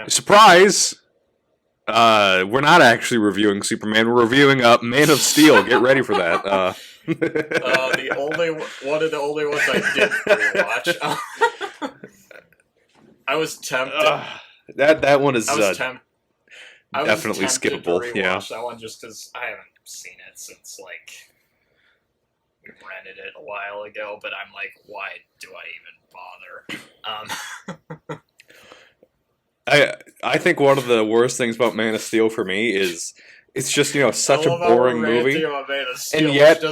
Surprise! We're not actually reviewing Superman. We're reviewing Man of Steel. Get ready for that. The only one of the only ones I did rewatch. I was tempted. That one is definitely skippable. To rewatch that one just because I haven't seen it since we rented it a while ago. But I'm like, why do I even bother? I think one of the worst things about Man of Steel for me is it's just such a boring movie, and yet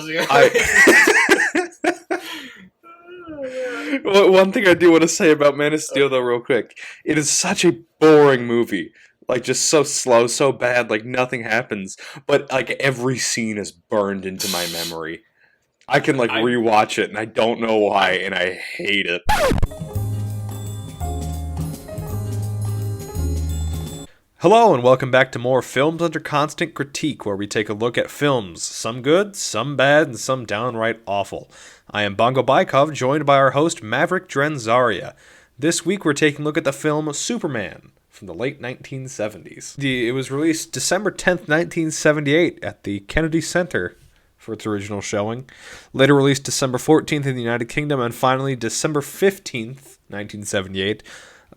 Well, one thing I do want to say about Man of Steel though, real quick, it is such a boring movie. Like, just so slow, so bad, like nothing happens, but like every scene is burned into my memory. I can rewatch it, and I don't know why, and I hate it. Hello, and welcome back to more Films Under Constant Critique, where we take a look at films, some good, some bad, and some downright awful. I am Bongo Baikov, joined by our host Maverick Drenzaria. This week we're taking a look at the film Superman from the late 1970s. It was released December 10th, 1978 at the Kennedy Center for its original showing. Later released December 14th in the United Kingdom, and finally December 15th, 1978,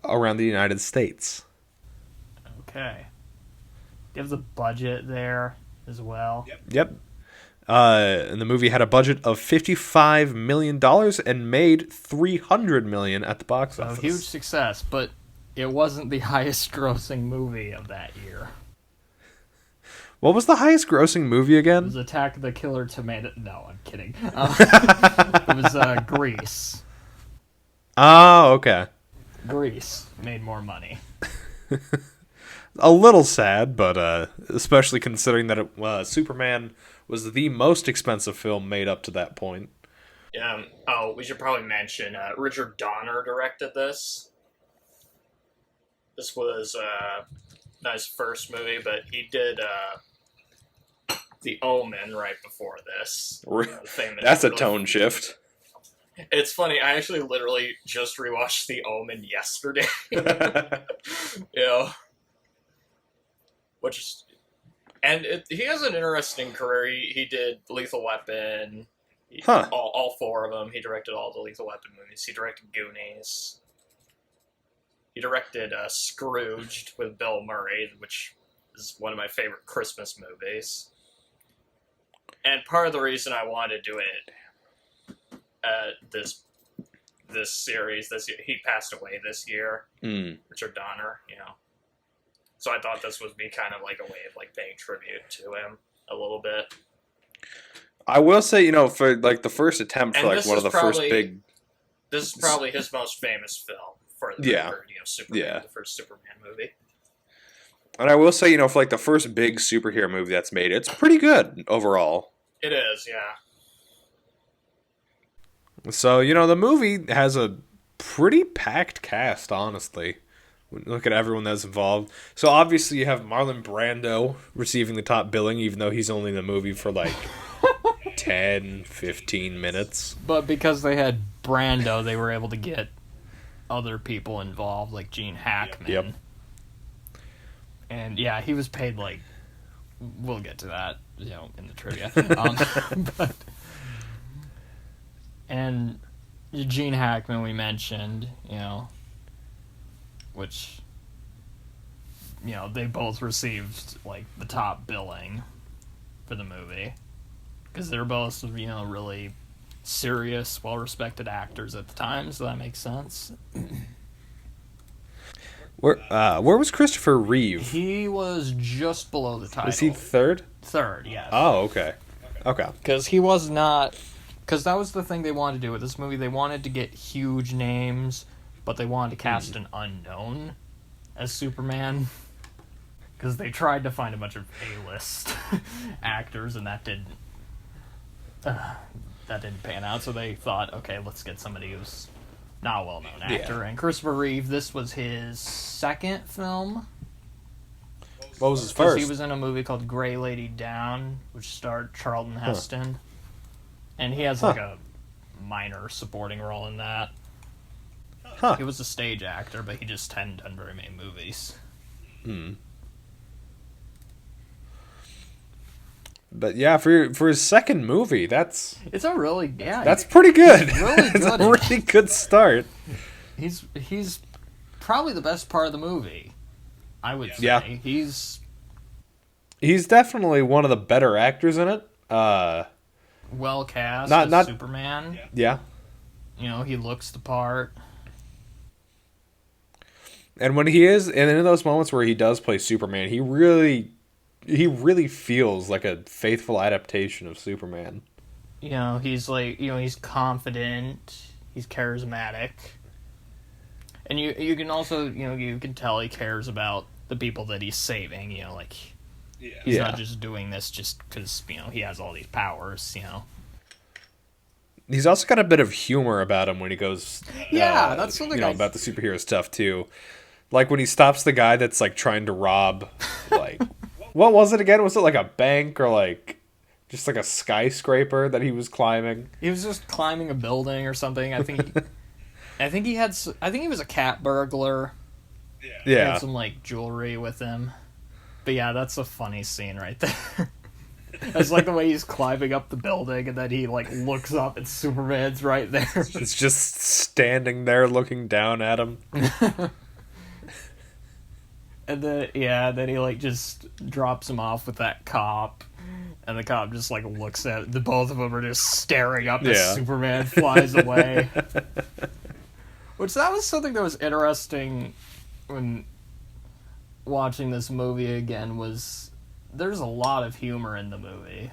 around the United States. Okay. Gives a budget there as well. Yep. And the movie had a budget of $55 million and made $300 million at the box office. So huge success, but it wasn't the highest grossing movie of that year. What was the highest grossing movie again? It was Attack of the Killer Tomato... No, I'm kidding. It was Grease. Oh, okay. Grease made more money. A little sad, but especially considering that Superman was the most expensive film made up to that point. Yeah. We should probably mention Richard Donner directed this. This was not his first movie, but he did The Omen right before this. That's a tone shift. It's funny, I actually literally just rewatched The Omen yesterday. Yeah. He has an interesting career. He did Lethal Weapon. All four of them. He directed all the Lethal Weapon movies. He directed Goonies. He directed Scrooged with Bill Murray, which is one of my favorite Christmas movies. And part of the reason I wanted to do it, this series, he passed away this year. Richard Donner, So I thought this would be kind of like a way of paying tribute to him a little bit. I will say, for the first attempt for one of the first big... This is probably his most famous film for Superman, the first Superman movie. And I will say, for the first big superhero movie that's made, it's pretty good overall. It is, yeah. So, the movie has a pretty packed cast, honestly. Look at everyone that's involved. So obviously you have Marlon Brando receiving the top billing, even though he's only in the movie for 10, 15 minutes. But because they had Brando, they were able to get other people involved, like Gene Hackman. Yep. And yeah, he was paid we'll get to that, in the trivia. And Gene Hackman we mentioned, which, they both received, the top billing for the movie. Because they're both, really serious, well-respected actors at the time, so that makes sense. Where was Christopher Reeve? He was just below the title. Was he third? Third, yes. Oh, okay. Okay. Because he was not... Because that was the thing they wanted to do with this movie. They wanted to get huge names, but they wanted to cast an unknown as Superman. Because they tried to find a bunch of A-list actors, and that didn't pan out. So they thought, okay, let's get somebody who's not a well-known actor. Yeah. And Christopher Reeve, this was his second film. What was his first? He was in a movie called Grey Lady Down, which starred Charlton Heston. And he has a minor supporting role in that. He was a stage actor, but he just hadn't done very many movies. But yeah, for his second movie, that's pretty good. Really It's good. a really good start. He's probably the best part of the movie, I would say. Yeah. He's definitely one of the better actors in it. Well cast Not as Superman. Yeah. You know, he looks the part. And when he is, and in those moments where he does play Superman, he really feels like a faithful adaptation of Superman. You know, he's like, you know, he's confident, he's charismatic. And you can also, you know, you can tell he cares about the people that he's saving, you know, like, he's not just doing this just because, you know, he has all these powers, you know. He's also got a bit of humor about him when he goes, that's something about the superhero stuff too. Like when he stops the guy that's like trying to rob, like, what was it again? Was it like a bank or like just like a skyscraper that he was climbing? He was just climbing a building or something. I think he was a cat burglar. Yeah. He had some like jewelry with him. But yeah, that's a funny scene right there. It's like the way he's climbing up the building and then he like looks up and Superman's right there. It's just standing there looking down at him. And then he like just drops him off with that cop. And the cop just like looks at the both of them are just staring up as Superman flies away. Which that was something that was interesting when watching this movie again was there's a lot of humor in the movie.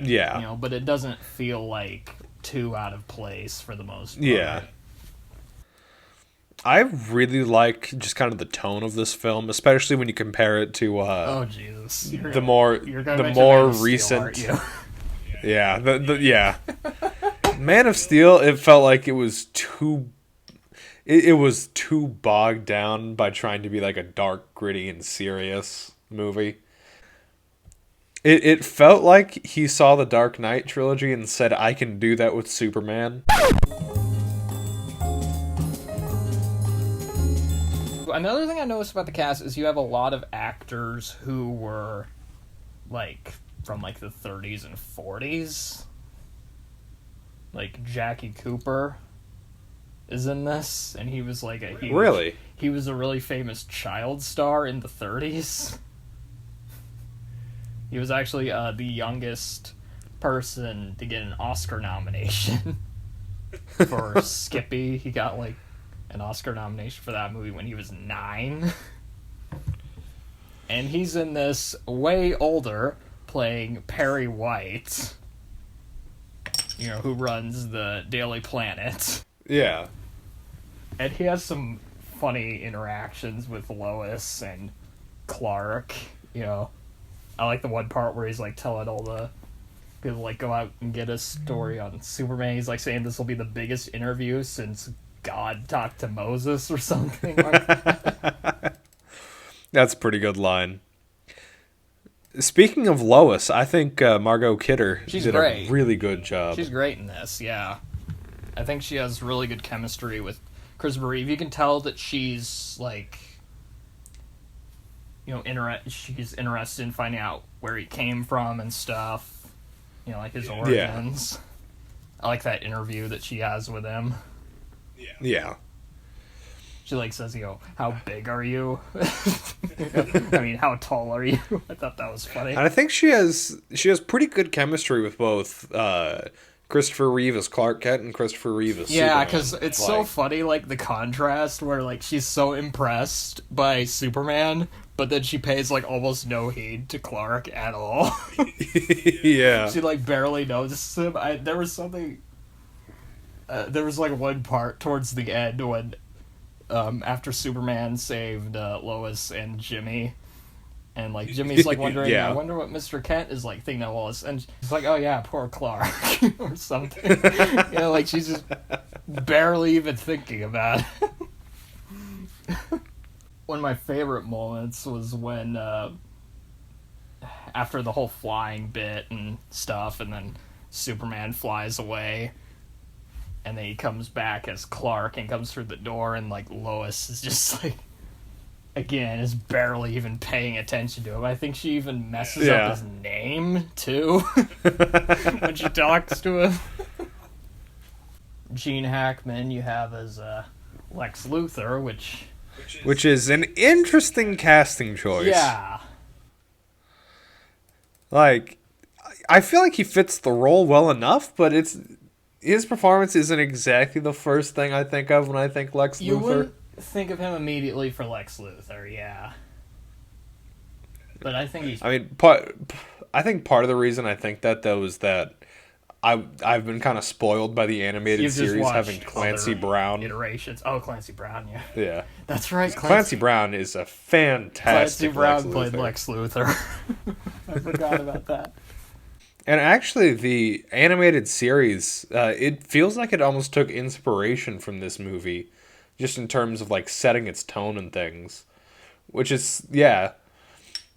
Yeah. You know, but it doesn't feel like too out of place for the most part. Yeah. I really like just kind of the tone of this film, especially when you compare it to oh Jesus. the more recent. Yeah, Man of Steel, it felt like it was too bogged down by trying to be like a dark, gritty, and serious movie. It felt like he saw the Dark Knight trilogy and said, I can do that with Superman. Another thing I noticed about the cast is you have a lot of actors who were, like, from, like, the 30s and 40s. Like, Jackie Cooper is in this, and he was, like, he was a really famous child star in the 30s. He was actually the youngest person to get an Oscar nomination for Skippy. He got, like, an Oscar nomination for that movie when he was 9. And he's in this way older, playing Perry White, you know, who runs the Daily Planet. Yeah. And he has some funny interactions with Lois and Clark, you know. I like the one part where he's, like, telling all the people, like, go out and get a story on Superman. He's, like, saying this will be the biggest interview since God talked to Moses or something like that. That's a pretty good line. Speaking of Lois, I think Margot Kidder did a really good job. She's great in this, yeah. I think she has really good chemistry with Christopher Reeve. You can tell that she's, like, you know, she's interested in finding out where he came from and stuff. You know, like his origins. I like that interview that she has with him. Yeah. She, like, says, you know, how big are you? I mean, how tall are you? I thought that was funny. And I think she has pretty good chemistry with both Christopher Reeve as Clark Kent and Christopher Reeve as Superman. Yeah, because it's so funny, like, the contrast where, like, she's so impressed by Superman, but then she pays, like, almost no heed to Clark at all. Yeah. She, like, barely notices him. There was something... there was, like, one part towards the end when, after Superman saved Lois and Jimmy, and, like, Jimmy's, like, wondering, I wonder what Mr. Kent is, like, thinking of Lois, and she's like, oh, yeah, poor Clark, or something. You know, like, she's just barely even thinking about it. One of my favorite moments was when, after the whole flying bit and stuff, and then Superman flies away, and then he comes back as Clark and comes through the door, and like Lois is just like, again, is barely even paying attention to him. I think she even messes up his name too when she talks to him. Gene Hackman you have as Lex Luthor, which is an interesting casting choice. Yeah. Like, I feel like he fits the role well enough, but his performance isn't exactly the first thing I think of when I think Lex Luthor. You wouldn't think of him immediately for Lex Luthor, yeah. But I think he's... I mean, I think part of the reason I think that, though, is that I've been kind of spoiled by the animated series having Clancy Brown. Iterations. Oh, Clancy Brown, yeah. Yeah. That's right. Clancy Brown is a fantastic Clancy Brown played Lex Luthor. I forgot about that. And actually, the animated series, it feels like it almost took inspiration from this movie, just in terms of, like, setting its tone and things. Which is, yeah.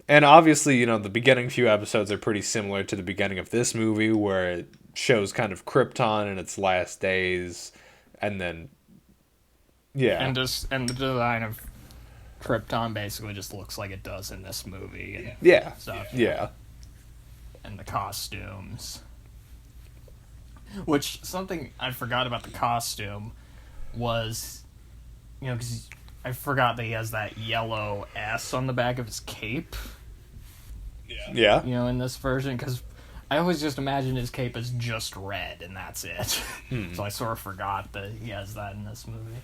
And obviously, you know, the beginning few episodes are pretty similar to the beginning of this movie, where it shows kind of Krypton in its last days, and then, yeah. And the design of Krypton basically just looks like it does in this movie. And yeah. Stuff. Yeah. And the costumes. Which, something I forgot about the costume was, you know, because I forgot that he has that yellow S on the back of his cape. Yeah. You know, in this version, because I always just imagine his cape is just red, and that's it. So I sort of forgot that he has that in this movie.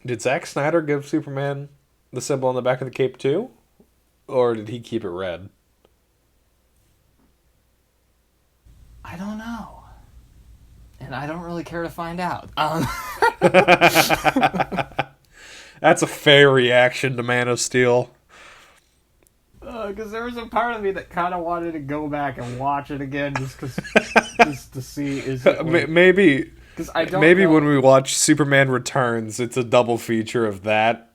Did Zack Snyder give Superman the symbol on the back of the cape too? Or did he keep it red? I don't know. And I don't really care to find out. That's a fair reaction to Man of Steel. Because there was a part of me that kind of wanted to go back and watch it again just to see is it like, maybe I don't maybe know. When we watch Superman Returns, it's a double feature of that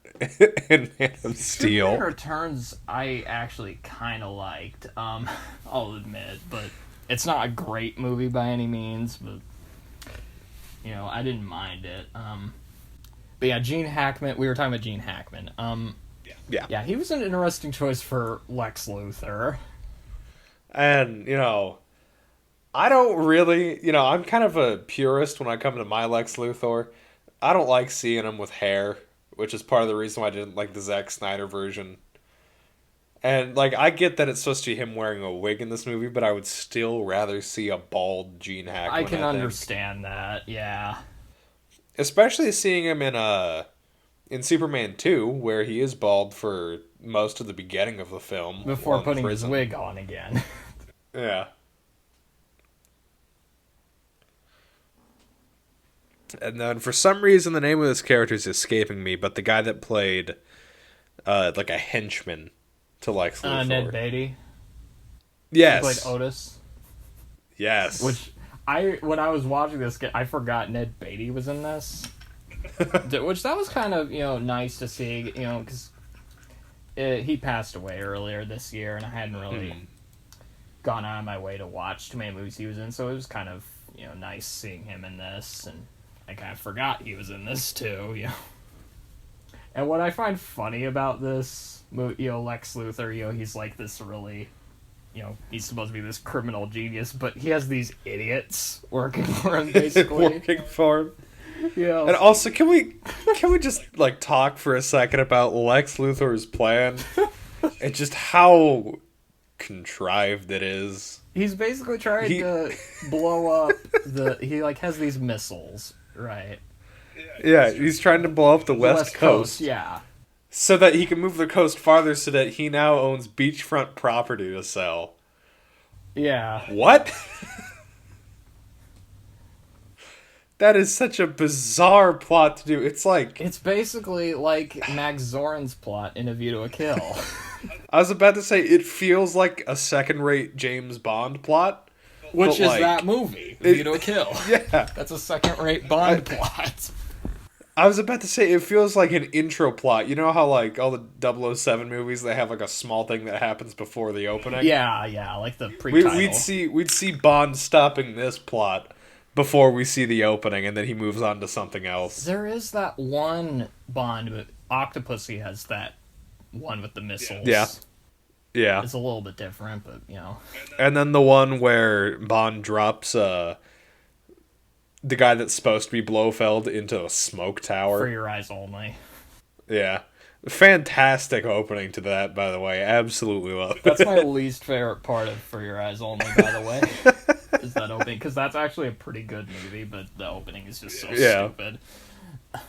and Man of Steel. Superman Returns I actually kind of liked. I'll admit, but it's not a great movie by any means. But you know, I didn't mind it. But yeah, Gene Hackman. We were talking about Gene Hackman. Yeah, he was an interesting choice for Lex Luthor. And, you know, I don't really, you know, I'm kind of a purist when I come to my Lex Luthor. I don't like seeing him with hair, which is part of the reason why I didn't like the Zack Snyder version. And, like, I get that it's supposed to be him wearing a wig in this movie, but I would still rather see a bald Gene Hackman. I can understand that, yeah. Especially seeing him in Superman 2, where he is bald for most of the beginning of the film. Before putting his wig on again. Yeah. And then, for some reason, the name of this character is escaping me, but the guy that played, like, a henchman to Lex Luthor. Ned Beatty. Yes. He played Otis. Yes. Which, when I was watching this, I forgot Ned Beatty was in this. Which, that was kind of, you know, nice to see, you know, because he passed away earlier this year, and I hadn't really gone out of my way to watch too many movies he was in, so it was kind of, you know, nice seeing him in this, and I kind of forgot he was in this, too, you know. And what I find funny about this, you know, Lex Luthor, you know, he's like this really, you know, he's supposed to be this criminal genius, but he has these idiots working for him, basically. Working for him. Yeah. And also, can we just, like, talk for a second about Lex Luthor's plan? And just how contrived it is. He's basically trying to blow up he, like, has these missiles, right? Yeah, he's trying to blow up the West Coast. Yeah. So that he can move the coast farther so that he now owns beachfront property to sell. Yeah. What? That is such a bizarre plot to do. It's basically like Max Zorin's plot in A View to a Kill. I was about to say, it feels like a second-rate James Bond plot. Which is that movie, A View to a Kill. Yeah. That's a second-rate Bond plot. I was about to say, it feels like an intro plot. You know how, like, all the 007 movies, they have, like, a small thing that happens before the opening? Yeah, like the pre-title. We'd see Bond stopping this plot before we see the opening, and then he moves on to something else. There is that one Bond, but Octopussy has that one with the missiles. Yeah. Yeah. It's a little bit different, but, you know. And then the one where Bond drops the guy that's supposed to be Blofeld into a smoke tower. For Your Eyes Only. Yeah. Fantastic opening to that, by the way. Absolutely love it. That's my least favorite part of For Your Eyes Only, by the way. Is that opening. Because that's actually a pretty good movie, but the opening is just so stupid. Well,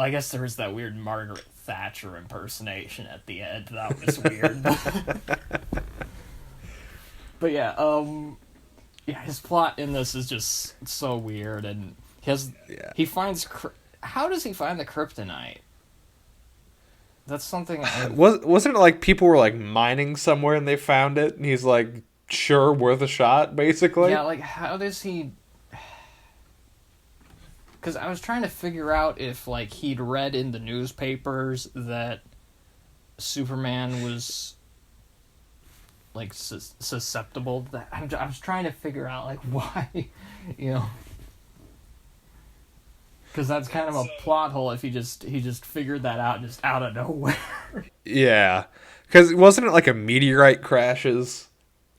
I guess there was that weird Margaret Thatcher impersonation at the end. That was weird. But yeah, his plot in this is just so weird, and he finds... How does he find the kryptonite? That's something... Wasn't it like people were like mining somewhere and they found it, and he's like, sure, worth a shot, basically? Yeah, like, how does he... Because I was trying to figure out if, like, he'd read in the newspapers that Superman was, like, susceptible to that. I was trying to figure out, like, why, you know... Because that's kind of a plot hole if he just figured that out just out of nowhere. Yeah. Because wasn't it like a meteorite crashes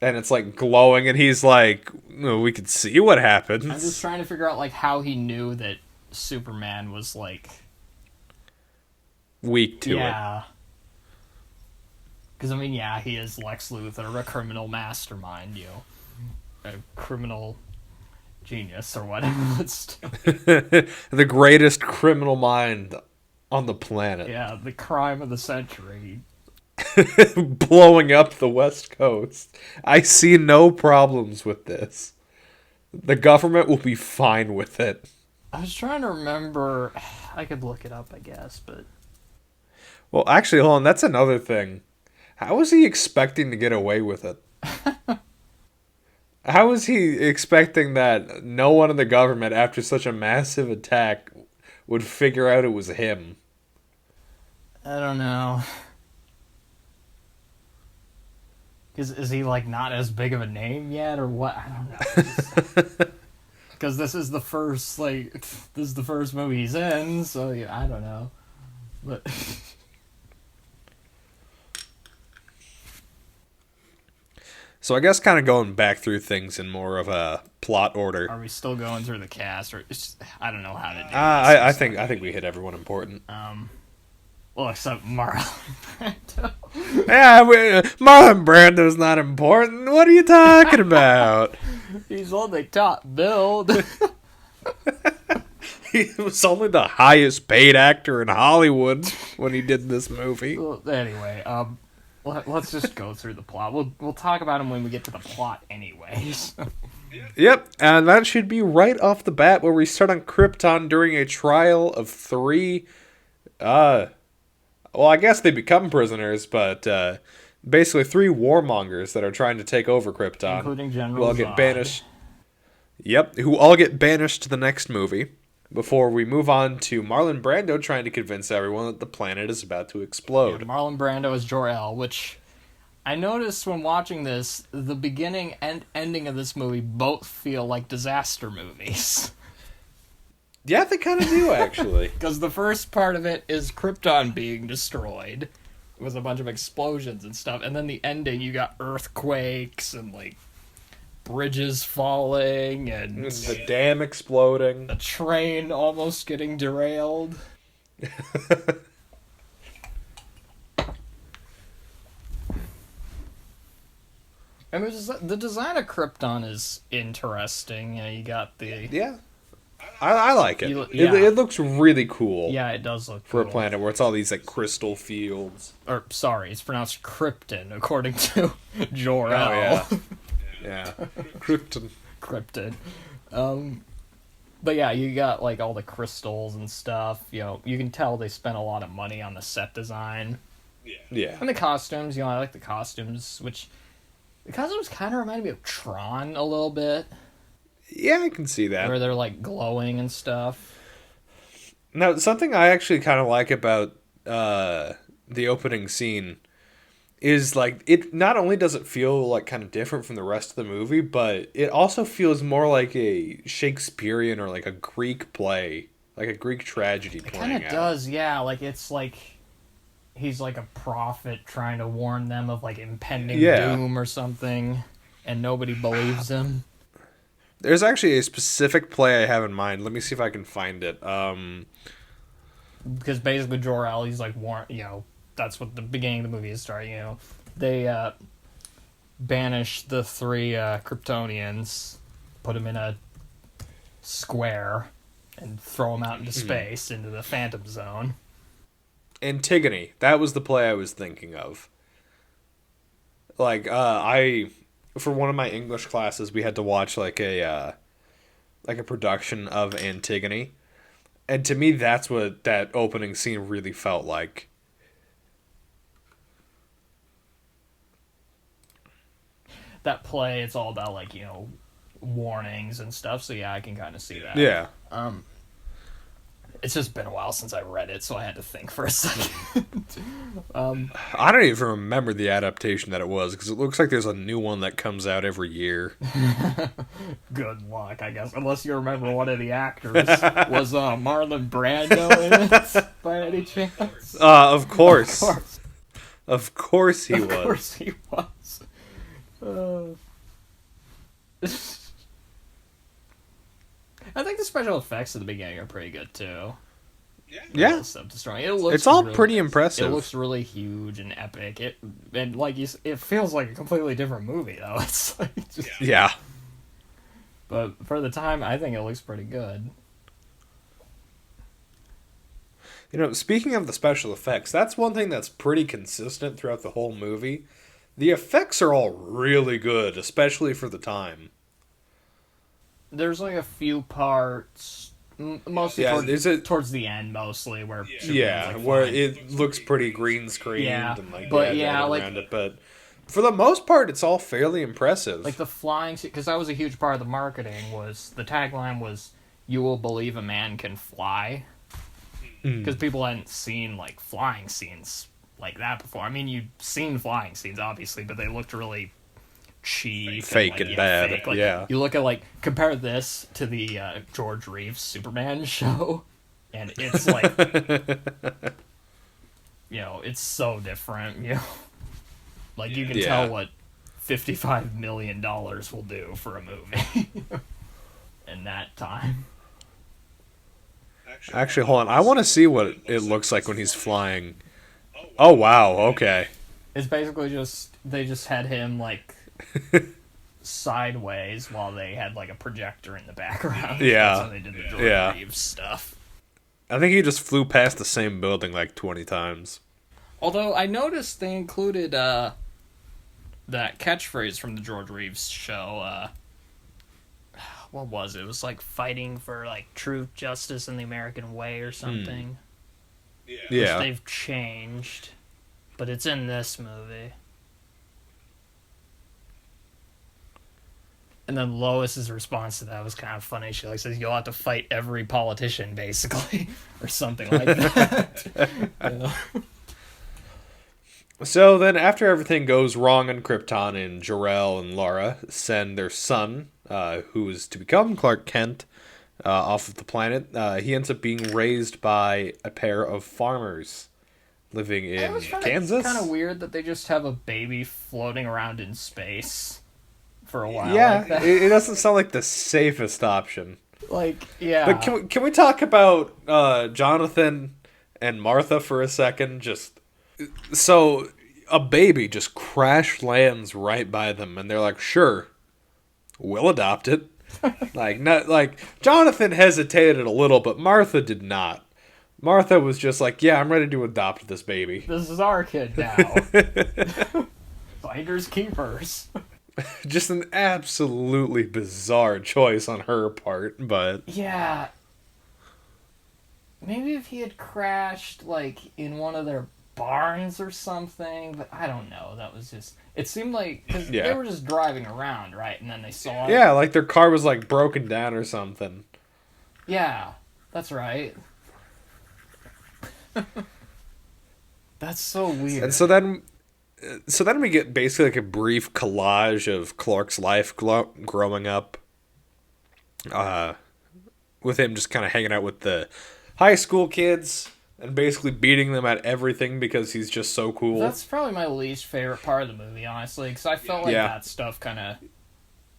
and it's like glowing and he's like, oh, we could see what happens. I'm just trying to figure out like how he knew that Superman was like... weak to it. Yeah. Because, I mean, yeah, he is Lex Luthor, a criminal mastermind, you know. A criminal... genius or whatever, but still. The greatest criminal mind on the planet. Yeah, the crime of the century. Blowing up the West Coast. I see no problems with this. The government will be fine with it. I was trying to remember. I could look it up, I guess, but... Well, actually, hold on. That's another thing. How was he expecting to get away with it? How was he expecting that no one in the government, after such a massive attack, would figure out it was him? I don't know. Is he, like, not as big of a name yet, or what? I don't know. Because this is the first, like, this is the first movie he's in, so, yeah, I don't know. But... So I guess kind of going back through things in more of a plot order. Are we still going through the cast, or it's just, I don't know how to do this. I think we hit everyone important. Well, except Marlon Brando. Yeah, Marlon Brando's not important. What are you talking about? He's only top billed. He was only the highest paid actor in Hollywood when he did this movie. Well, anyway, let's just go through the plot. We'll talk about him when we get to the plot anyways. Yep, and that should be right off the bat where we start on Krypton during a trial of three, well, I guess they become prisoners, but basically three warmongers that are trying to take over Krypton. Including General who all get Zod. banished. Yep, who all get banished to the next movie. Before we move on to Marlon Brando trying to convince everyone that the planet is about to explode. Yeah, Marlon Brando is Jor-El, which I noticed when watching this, the beginning and ending of this movie both feel like disaster movies. Yeah, they kind of do, actually. Because the first part of it is Krypton being destroyed with a bunch of explosions and stuff, and then the ending, you got earthquakes and, like, bridges falling and the dam exploding, the train almost getting derailed. And the design of Krypton is interesting. You know, you got the... Yeah. I like it. Yeah. It looks really cool. Yeah, it does look for cool. a planet where it's all these like crystal fields. Or, sorry, it's pronounced Krypton, according to Jor-El. Oh, yeah. Yeah. Krypton. Krypton. But yeah, you got like all the crystals and stuff. You know, you can tell they spent a lot of money on the set design. Yeah. And the costumes, you know, I like the costumes, which... The costumes kind of remind me of Tron a little bit. Yeah, I can see that. Where they're like glowing and stuff. Now, something I actually kind of like about the opening scene is like it not only does it feel like kind of different from the rest of the movie, but it also feels more like a Shakespearean or like a Greek play, like a Greek tragedy playing out. It kind of does, yeah. Like it's like he's like a prophet trying to warn them of like impending doom or something, and nobody believes him. There's actually a specific play I have in mind. Let me see if I can find it. Because basically Jor-El, he's like that's what the beginning of the movie is starting. They banish the three Kryptonians, put them in a square, and throw them out into space, into the Phantom Zone. Antigone. That was the play I was thinking of. Like, for one of my English classes, we had to watch like a production of Antigone. And to me, that's what that opening scene really felt like. That play, it's all about like, warnings and stuff, so yeah, I can kind of see that. Yeah. It's just been a while since I read it, so I had to think for a second. I don't even remember the adaptation that it was, because it looks like there's a new one that comes out every year. Good luck, I guess. Unless you remember one of the actors. Was Marlon Brando in it, by any chance? Of course. Of course he was. Of course he was. I think the special effects at the beginning are pretty good too. Yeah. It's all pretty impressive. It looks really huge and epic. It feels like a completely different movie though. It's like yeah. But for the time, I think it looks pretty good. Speaking of the special effects, that's one thing that's pretty consistent throughout the whole movie. The effects are all really good, especially for the time. There's like a few parts, mostly towards the end, mostly where where it looks pretty green screened and like around it. But for the most part, it's all fairly impressive. Like the flying, because that was a huge part of the marketing. Was the tagline was "You will believe a man can fly," because people hadn't seen like flying scenes like that before. I mean, you'd seen flying scenes obviously, but they looked really cheap, fake and bad. Fake. Like, you look at compare this to the George Reeves Superman show, and it's like it's so different. Like you can tell what $55 million will do for a movie in that time. Actually, hold on. I want to see what it looks like when he's flying. Oh wow! Okay. It's basically they just had him sideways while they had like a projector in the background. Yeah. That's how they did the George Reeves stuff. I think he just flew past the same building like 20 times. Although I noticed they included that catchphrase from the George Reeves show. What was it? It was like fighting for like truth, justice, and the American way or something. Yeah. Which they've changed, but it's in this movie. And then Lois's response to that was kind of funny. She says, "You'll have to fight every politician, basically," or something like that. So then, after everything goes wrong on Krypton, and Jor-El and Lara send their son, who is to become Clark Kent, off of the planet, he ends up being raised by a pair of farmers living in Kansas. It's kind of weird that they just have a baby floating around in space for a while. Yeah, like that. It doesn't sound like the safest option. But can we talk about Jonathan and Martha for a second? So a baby just crash lands right by them, and they're like, "Sure, we'll adopt it." Jonathan hesitated a little, but Martha did not. Martha was just like, "Yeah, I'm ready to adopt this baby. This is our kid now." Finders keepers. Just an absolutely bizarre choice on her part, but yeah. Maybe if he had crashed in one of their barns or something, but I don't know. That was just... It seemed like... Because they were just driving around, right? And then they saw it. Yeah, their car was, broken down or something. Yeah, that's right. That's so weird. And so then So then we get basically like a brief collage of Clark's life growing up, with him just kind of hanging out with the high school kids and basically beating them at everything because he's just so cool. That's probably my least favorite part of the movie, honestly, because I felt like that stuff kind of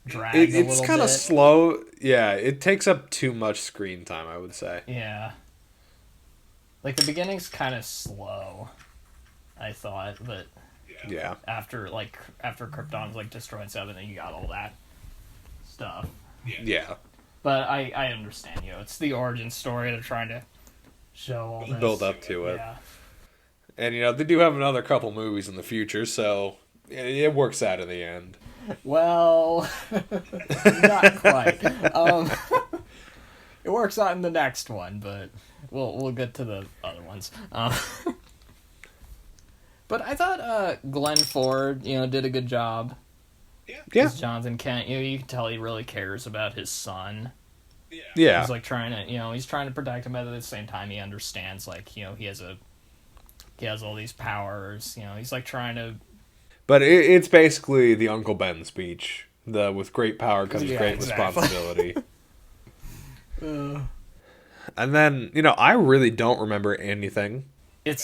dragged a little bit. It's kind of slow. Yeah, it takes up too much screen time, I would say. Yeah. Like, the beginning's kind of slow, I thought, but... Yeah. After Krypton's, like, destroyed stuff, and then you got all that stuff. Yeah. But I understand, it's the origin story. They're trying to show all this. Build up to it. Yeah. And, they do have another couple movies in the future, so it works out in the end. Well, not quite. It works out in the next one, but we'll get to the other ones. But I thought Glenn Ford, did a good job. Yeah. As Jonathan Kent, you can tell he really cares about his son. Yeah. He's like trying to, he's trying to protect him, but at the same time he understands, like, he has all these powers. He's like trying to. But it's basically the Uncle Ben speech. With great power comes great responsibility. And then, I really don't remember anything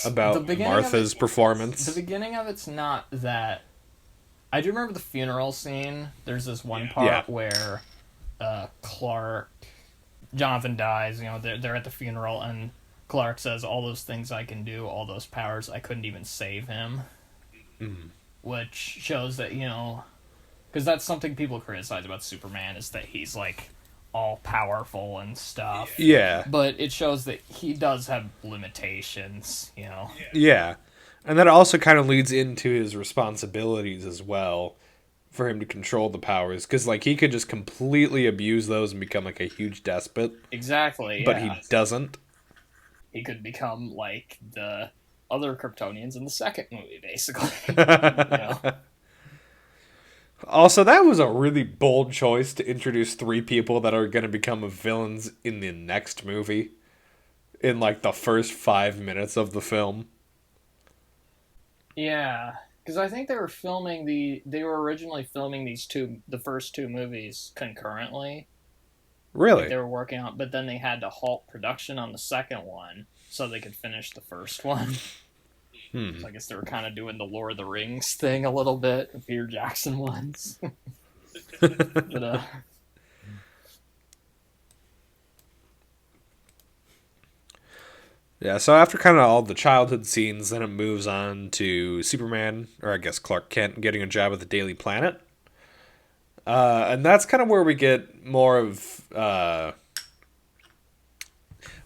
about Martha's performance. The beginning of it's not that. I do remember the funeral scene. There's this one part where Jonathan dies. They're at the funeral, and Clark says, "All those things I can do, all those powers, I couldn't even save him." Mm. Which shows that, because that's something people criticize about Superman, is that he's, like, all-powerful and stuff. Yeah. But it shows that he does have limitations, Yeah. And that also kind of leads into his responsibilities as well, for him to control the powers. Because, like, he could just completely abuse those and become, like, a huge despot. Exactly, But he doesn't. He could become, like, the other Kryptonians in the second movie, basically. Also, that was a really bold choice to introduce 3 people that are going to become villains in the next movie. In, like, the first 5 minutes of the film. Yeah, because I think they were originally filming the first 2 movies concurrently. Really? Like they were working on, but then they had to halt production on the second one so they could finish the first one. So I guess they were kind of doing the Lord of the Rings thing a little bit, the Peter Jackson ones. But, yeah, so after kind of all the childhood scenes, then it moves on to Superman, or I guess Clark Kent, getting a job at the Daily Planet. And that's kind of where we get more of the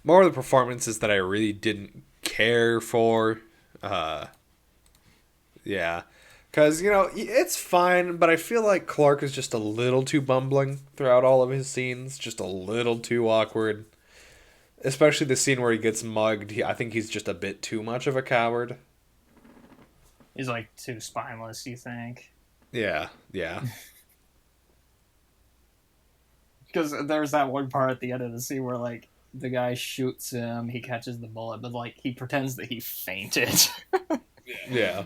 performances that I really didn't care for. Yeah. Because, it's fine, but I feel like Clark is just a little too bumbling throughout all of his scenes. Just a little too awkward. Especially the scene where he gets mugged. I think he's just a bit too much of a coward. He's, like, too spineless, you think? Yeah. Because there's that one part at the end of the scene where, like, the guy shoots him, he catches the bullet, but, like, he pretends that he fainted. Yeah.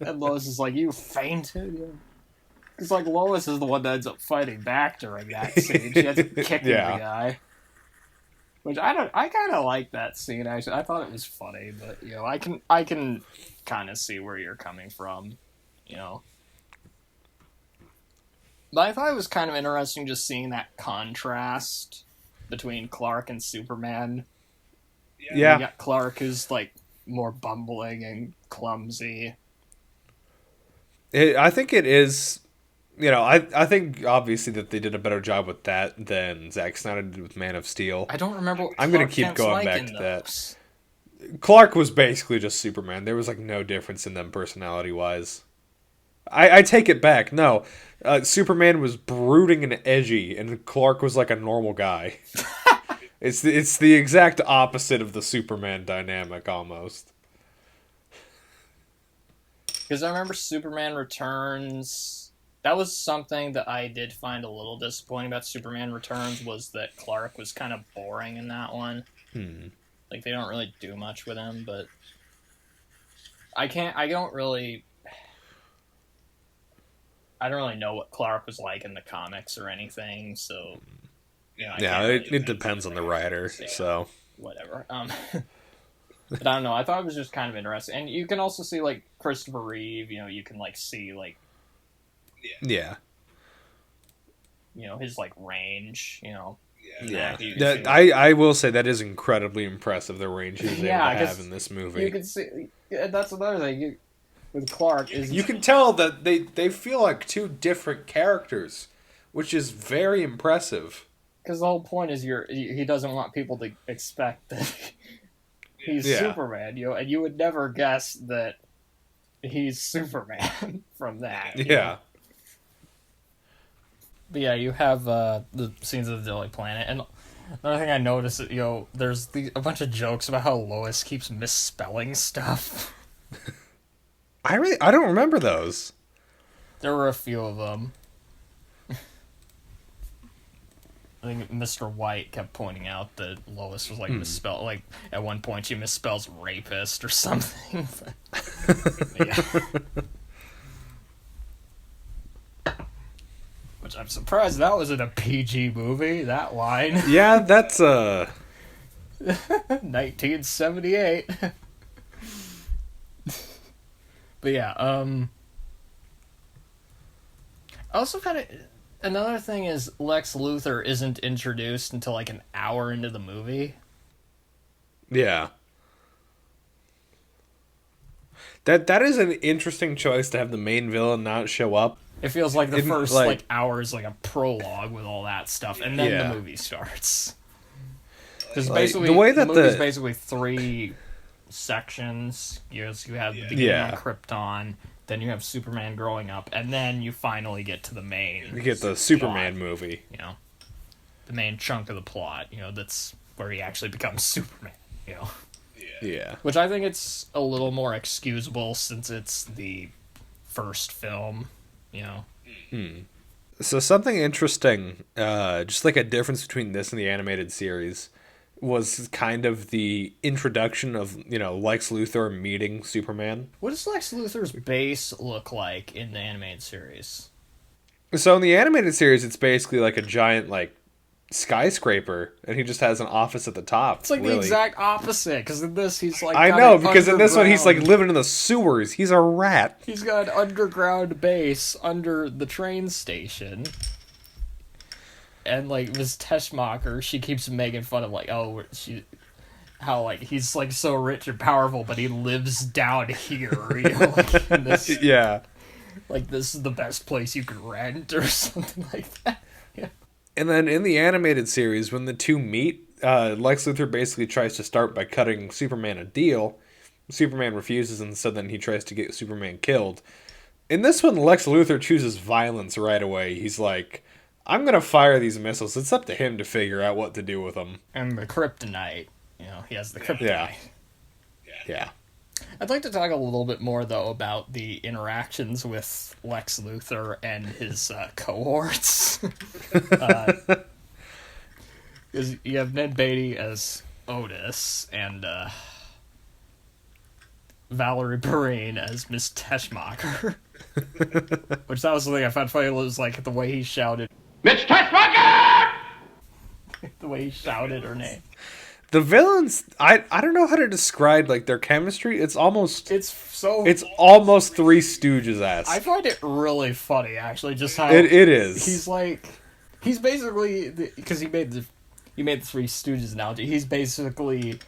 And Lois is like, "You fainted?" Because, like, Lois is the one that ends up fighting back during that scene. She ends up kicking the guy. Which I kind of like that scene, actually. I thought it was funny, but, I can kind of see where you're coming from, But I thought it was kind of interesting just seeing that contrast between Clark and Superman. Yeah. You got Clark who's, like, more bumbling and clumsy. I think it is, I think obviously that they did a better job with that than Zack Snyder did with Man of Steel. I don't remember what I'm going to keep going back to those. that. Clark was basically just Superman. There was, like, no difference in them personality-wise. I take it back. No. Superman was brooding and edgy, and Clark was like a normal guy. It's the exact opposite of the Superman dynamic, almost. Because I remember Superman Returns. That was something that I did find a little disappointing about Superman Returns, was that Clark was kind of boring in that one. Like, they don't really do much with him, but... I don't really know what Clark was like in the comics or anything, so it depends on the writer, so whatever. But I don't know. I thought it was just kind of interesting, and you can also see like Christopher Reeve. You can like see like his like range. I will say that is incredibly impressive. The range he's able to have in this movie. You can see that's another thing with Clark is you can tell that they feel like two different characters, which is very impressive. Because the whole point is he doesn't want people to expect that he's Superman, and you would never guess that he's Superman from that. Yeah. But yeah, you have the scenes of the Daily Planet, and another thing I noticed, there's a bunch of jokes about how Lois keeps misspelling stuff. I don't remember those. There were a few of them. I think Mr. White kept pointing out that Lois was like misspelled. Like at one point, she misspells rapist or something. Which I'm surprised that was in a PG movie. That line. Yeah, that's 1978. But yeah, I also kind of. Another thing is Lex Luthor isn't introduced until like an hour into the movie. Yeah. That is an interesting choice to have the main villain not show up. It feels like the first hour is like a prologue with all that stuff, and then the movie starts. Because basically, the movie's basically 3 sections. You have the beginning on Krypton. Then you have Superman growing up, and then you finally get to the main. You get the Superman movie. The main chunk of the plot. That's where he actually becomes Superman. Yeah. Which I think it's a little more excusable since it's the first film. So something interesting, just like a difference between this and the animated series, was kind of the introduction of, Lex Luthor meeting Superman. What does Lex Luthor's base look like in the animated series? So in the animated series, it's basically like a giant, skyscraper, and he just has an office at the top. It's like the exact opposite, because in this, he's like... I know, because in this one, he's living in the sewers. He's a rat. He's got an underground base under the train station. And, Ms. Teschmacher, she keeps making fun of, how, he's, so rich and powerful, but he lives down here, in this... Yeah. This is the best place you could rent, or something like that. Yeah. And then in the animated series, when the two meet, Lex Luthor basically tries to start by cutting Superman a deal. Superman refuses, and so then he tries to get Superman killed. In this one, Lex Luthor chooses violence right away. He's like... I'm going to fire these missiles. It's up to him to figure out what to do with them. And the kryptonite. He has the kryptonite. Yeah. I'd like to talk a little bit more, though, about the interactions with Lex Luthor and his cohorts. Because you have Ned Beatty as Otis, and Valerie Perrine as Miss Teschmacher. Which that was the thing I found funny, was the way he shouted, Miss Teschmacher! The way he shouted her name. The villains, I don't know how to describe their chemistry. It's almost Three Stooges-esque. I find it really funny, actually, just how it is. He's basically, because he made the Three Stooges analogy. He's basically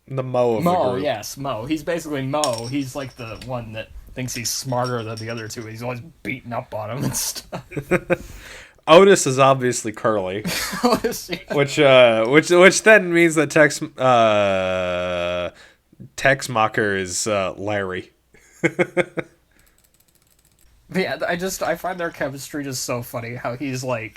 the Mo of the group. Yes, Mo. He's basically Mo. He's the one that thinks he's smarter than the other two. He's always beating up on him and stuff. Otis is obviously Curly, Otis, yeah. which then means that Teschmacher is Larry. Yeah, I find their chemistry just so funny. How he's the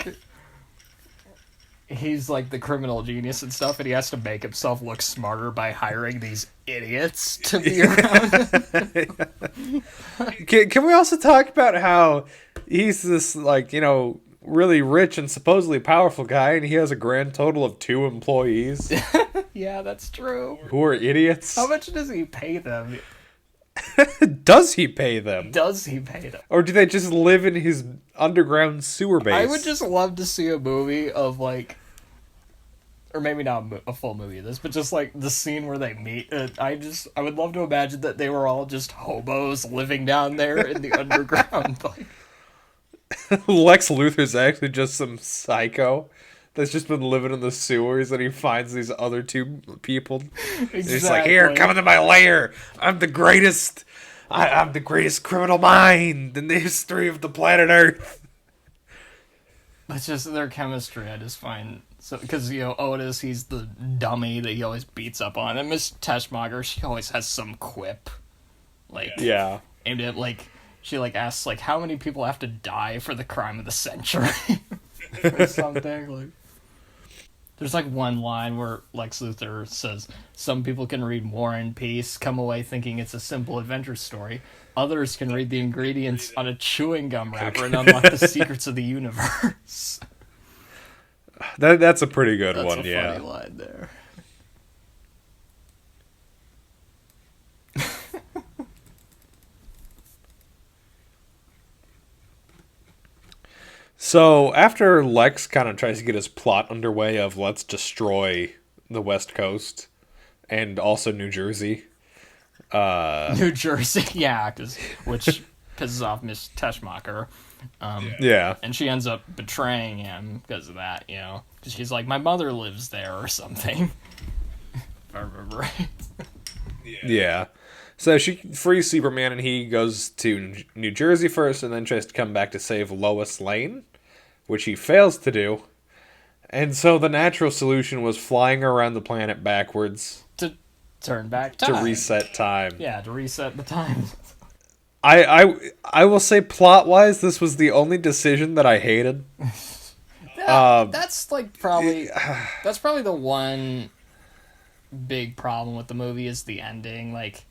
criminal genius and stuff, and he has to make himself look smarter by hiring these idiots to be around. Can we also talk about how he's this really rich and supposedly powerful guy, and he has a grand total of 2 employees? Yeah, that's true. Who are idiots? How much does he pay them? Does he pay them? Does he pay them? Or do they just live in his underground sewer base? I would just love to see a movie of, like... Or maybe not a full movie of this, but just, like, the scene where they meet. I would love to imagine that they were all just hobos living down there in the underground. Like... Lex Luthor's actually just some psycho that's just been living in the sewers, and he finds these other two people. Exactly. He's like, here, come into my lair. I'm the greatest. I'm the greatest criminal mind in the history of the planet Earth. It's just their chemistry. I just find so because Otis, he's the dummy that he always beats up on, and Miss Teschmacher, she always has some quip, like aimed at like. She, like, asks, like, how many people have to die for the crime of the century? Or something. Like, there's, like, one line where Lex Luthor says, some people can read War and Peace, come away thinking it's a simple adventure story. Others can read the ingredients on a chewing gum wrapper and unlock the secrets of the universe. That's a pretty good one, That's a funny line there. So, after Lex kind of tries to get his plot underway of let's destroy the West Coast and also New Jersey. New Jersey, yeah, which pisses off Miss Teschmacher. And she ends up betraying him because of that, because she's like, my mother lives there or something. If I remember right. Yeah. So she frees Superman and he goes to New Jersey first and then tries to come back to save Lois Lane, which he fails to do. And so the natural solution was flying around the planet backwards. To turn back time. To reset time. Yeah, to reset the time. I will say plot-wise, this was the only decision that I hated. That's probably the one big problem with the movie is the ending. Like,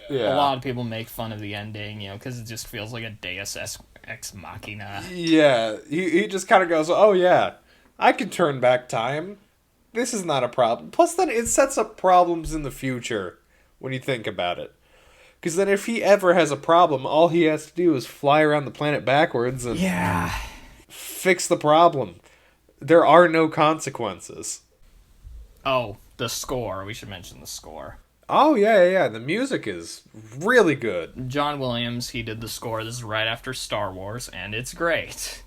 a lot of people make fun of the ending, because it just feels like a Deus Ex Machina. Yeah, he just kind of goes, oh yeah, I can turn back time. This is not a problem. Plus, then it sets up problems in the future when you think about it. Because then if he ever has a problem, all he has to do is fly around the planet backwards and fix the problem. There are no consequences. Oh, the score. We should mention the score. Oh, yeah. The music is really good. John Williams, he did the score. This is right after Star Wars, and it's great,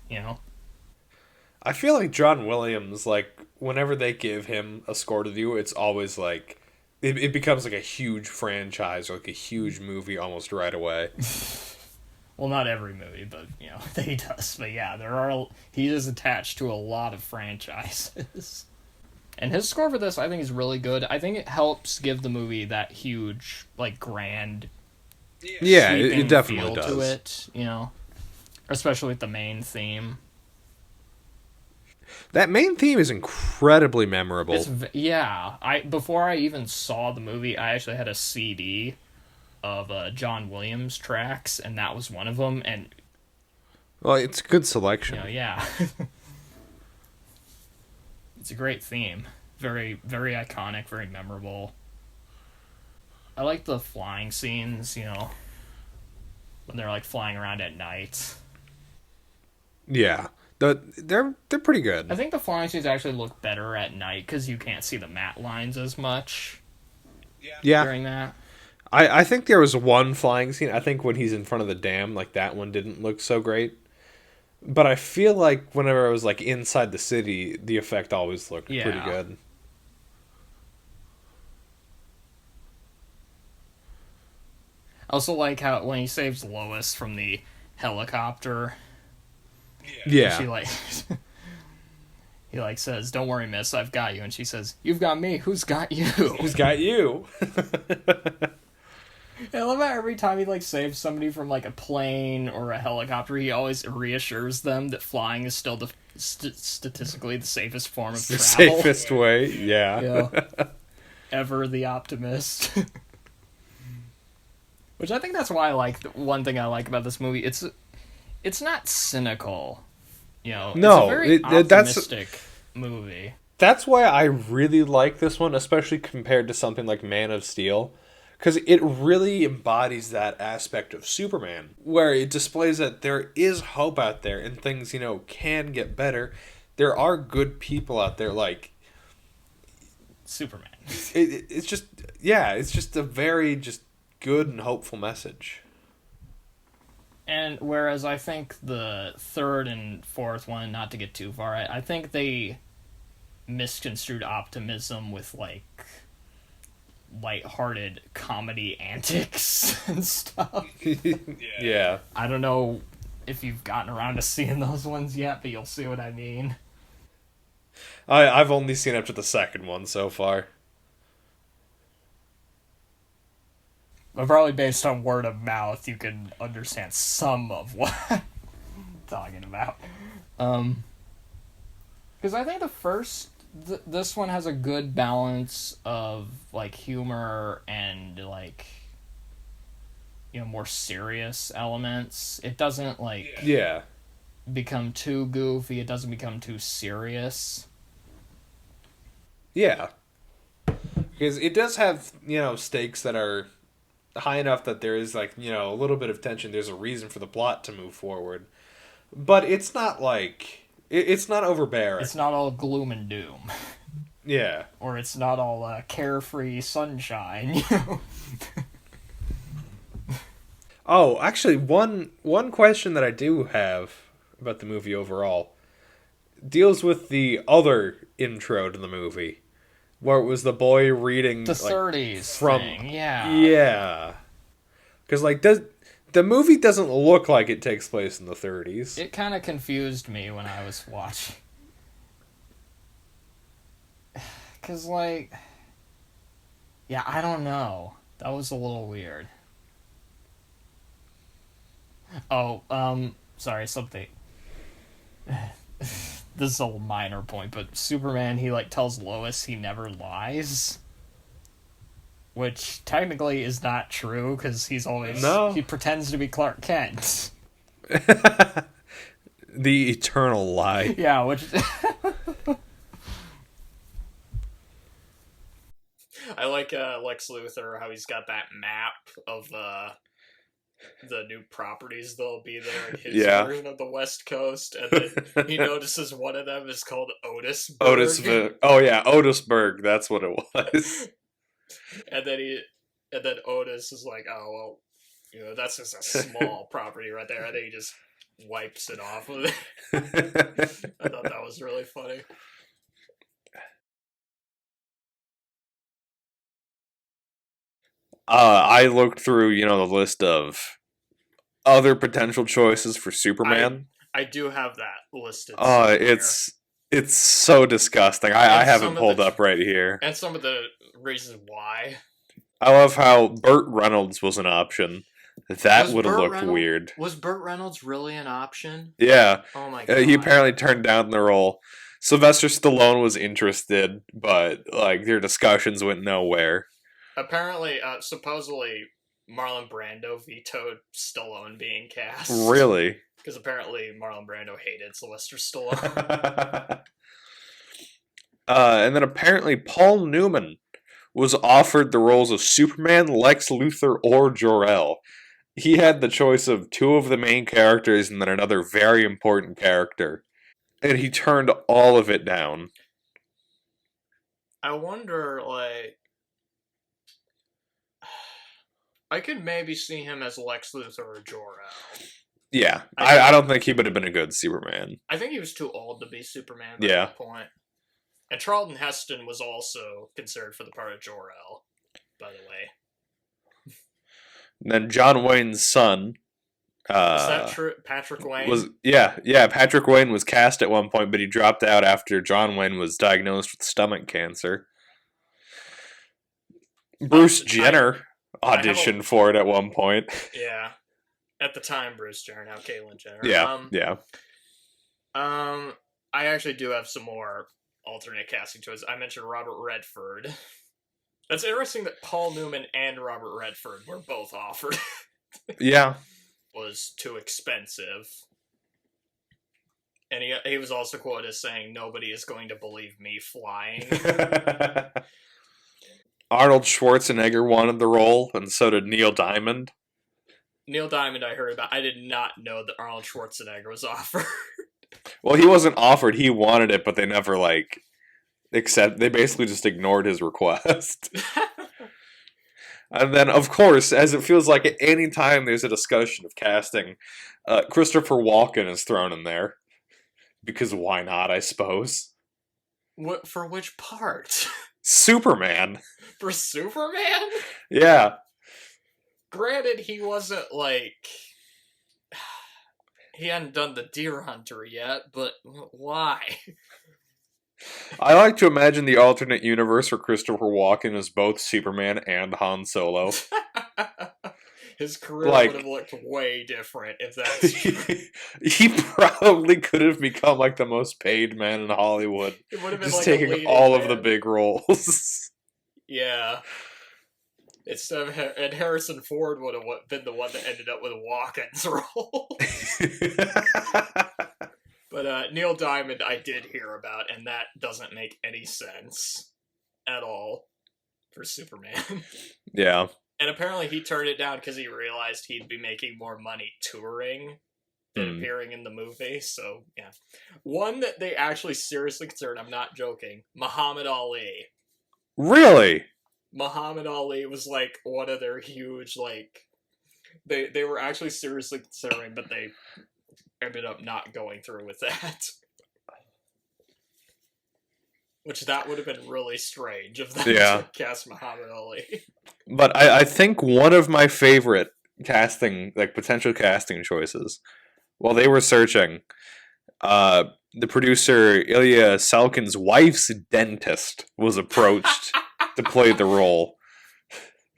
I feel like John Williams, like, whenever they give him a score to do, it's always like, it becomes like a huge franchise or like a huge movie almost right away. Well, not every movie, but, that he does. But yeah, he is attached to a lot of franchises. And his score for this, I think, is really good. I think it helps give the movie that huge, like, grand, it definitely feel does. To it, especially with the main theme. That main theme is incredibly memorable. Before I even saw the movie, I actually had a CD of John Williams tracks, and that was one of them. And well, it's a good selection. It's a great theme. Very, very iconic, very memorable. I like the flying scenes, when they're like flying around at night. Yeah. They're pretty good. I think the flying scenes actually look better at night because you can't see the matte lines as much. Yeah. During that. I think there was one flying scene. I think when he's in front of the dam, like that one didn't look so great. But I feel like whenever I was like inside the city, the effect always looked pretty good. I also like how when he saves Lois from the helicopter. Yeah. She he says, "Don't worry, miss, I've got you." And she says, "You've got me. Who's got you?" Who's got you? I love how every time he saves somebody from a plane or a helicopter, he always reassures them that flying is still statistically the safest form of travel. The safest way, yeah. Ever the optimist. Which I think that's why one thing I like about this movie. It's not cynical, No, it's a very optimistic movie. That's why I really like this one, especially compared to something like Man of Steel. because it really embodies that aspect of Superman, where it displays that there is hope out there and things, can get better. There are good people out there, like Superman. it's just, yeah, it's just a very just good and hopeful message. And whereas I think the third and fourth one, not to get too far, I think they misconstrued optimism with, like, lighthearted comedy antics and stuff. Yeah. I don't know if you've gotten around to seeing those ones yet, but you'll see what I mean. I've only seen up to the second one so far. But probably based on word of mouth, you can understand some of what I'm talking about. Because I think the first... this one has a good balance of, like, humor and, like, more serious elements. It doesn't, like... Yeah. become too goofy. It doesn't become too serious. Yeah. Because it does have, stakes that are high enough that there is, like, a little bit of tension. There's a reason for the plot to move forward. But it's not, like... It's not overbearing. It's not all gloom and doom. Yeah. Or it's not all carefree sunshine, Oh, actually, one question that I do have about the movie overall deals with the other intro to the movie, where it was the boy reading the like, 30s from thing, yeah. Yeah. Because, like, the movie doesn't look like it takes place in the 30s. It kind of confused me when I was watching. Because, like... yeah, I don't know. That was a little weird. Oh, sorry, something... this is a minor point, but Superman, he, like, tells Lois he never lies. Which technically is not true, because he's always... No. He pretends to be Clark Kent. The eternal lie. Yeah, which... I like Lex Luthor, how he's got that map of the new properties that'll be there in his version of the West Coast, and then he notices one of them is called Otisburg. Otisburg, that's what it was. And then Otis is like, oh, well, that's just a small property right there. And then he just wipes it off of it. I thought that was really funny. I looked through, the list of other potential choices for Superman. I do have that listed. It's so disgusting. I have it pulled up right here. And some of the reasons why. I love how Burt Reynolds was an option. That would have looked weird. Was Burt Reynolds really an option? Yeah. Oh my god. He apparently turned down the role. Sylvester Stallone was interested, but like their discussions went nowhere. Apparently, supposedly, Marlon Brando vetoed Stallone being cast. Really? Because apparently Marlon Brando hated Sylvester Stallone. And then apparently Paul Newman was offered the roles of Superman, Lex Luthor, or Jor-El. He had the choice of two of the main characters and then another very important character. And he turned all of it down. I wonder, I could maybe see him as Lex Luthor or Jor-El. Yeah, I don't think he would have been a good Superman. I think he was too old to be Superman at that point. And Charlton Heston was also considered for the part of Jor-El, by the way. And then John Wayne's son. Is that true? Patrick Wayne? Patrick Wayne was cast at one point, but he dropped out after John Wayne was diagnosed with stomach cancer. Bruce Jenner auditioned for it at one point. Yeah. At the time, Bruce Jenner, now Caitlyn Jenner. Yeah. I actually do have some more alternate casting choices. I mentioned Robert Redford. That's interesting that Paul Newman and Robert Redford were both offered. Yeah. Was too expensive. And he was also quoted as saying, "Nobody is going to believe me flying." Arnold Schwarzenegger wanted the role, and so did Neil Diamond. Neil Diamond I heard about. I did not know that Arnold Schwarzenegger was offered. Well, he wasn't offered. He wanted it, but they never, they basically just ignored his request. And then, of course, as it feels like at any time there's a discussion of casting, Christopher Walken is thrown in there. Because why not, I suppose? What, for which part? Superman. For Superman? Yeah. Granted, he wasn't, he hadn't done the Deer Hunter yet, but why? I like to imagine the alternate universe where Christopher Walken is both Superman and Han Solo. His career would have looked way different if that's true. He probably could have become the most paid man in Hollywood. It would have been just taking all of the big roles. Yeah. And Harrison Ford would have been the one that ended up with Walken's role. But Neil Diamond I did hear about, and that doesn't make any sense at all for Superman. Yeah. And apparently he turned it down because he realized he'd be making more money touring than appearing in the movie. So, yeah. One that they actually seriously considered, I'm not joking, Muhammad Ali. Really? Muhammad Ali was one of their huge they were actually seriously considering, but they ended up not going through with that. Which that would have been really strange if they cast Muhammad Ali. But I think one of my favorite potential casting choices, while they were searching, the producer Ilya Salkin's wife's dentist was approached to play the role.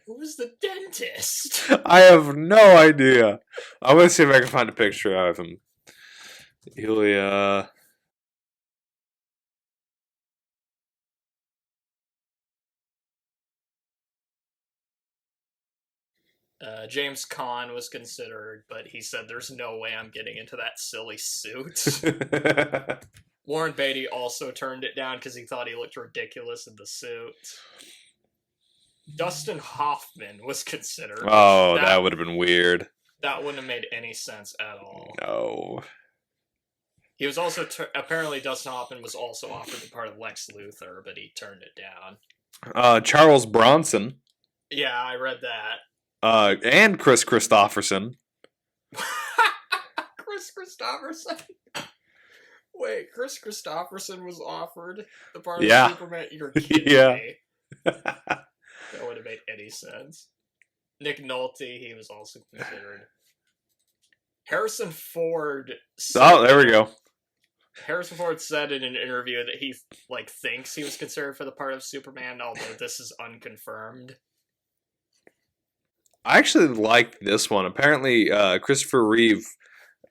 Who's the dentist? I have no idea. I'm gonna see if I can find a picture of him. Ilya. James Caan was considered, but he said there's no way I'm getting into that silly suit. Warren Beatty also turned it down because he thought he looked ridiculous in the suit. Dustin Hoffman was considered. Oh, that would have been weird. That wouldn't have made any sense at all. No. He was also, apparently Dustin Hoffman was also offered the part of Lex Luthor, but he turned it down. Charles Bronson. Yeah, I read that. And Chris Christopherson. Chris Christopherson? Wait, Chris Christopherson was offered the part of Superman? You're kidding me. That would have made any sense. Nick Nolte, he was also considered. Harrison Ford there we go. Harrison Ford said in an interview that he thinks he was considered for the part of Superman, although this is unconfirmed. I actually like this one. Apparently, Christopher Reeve,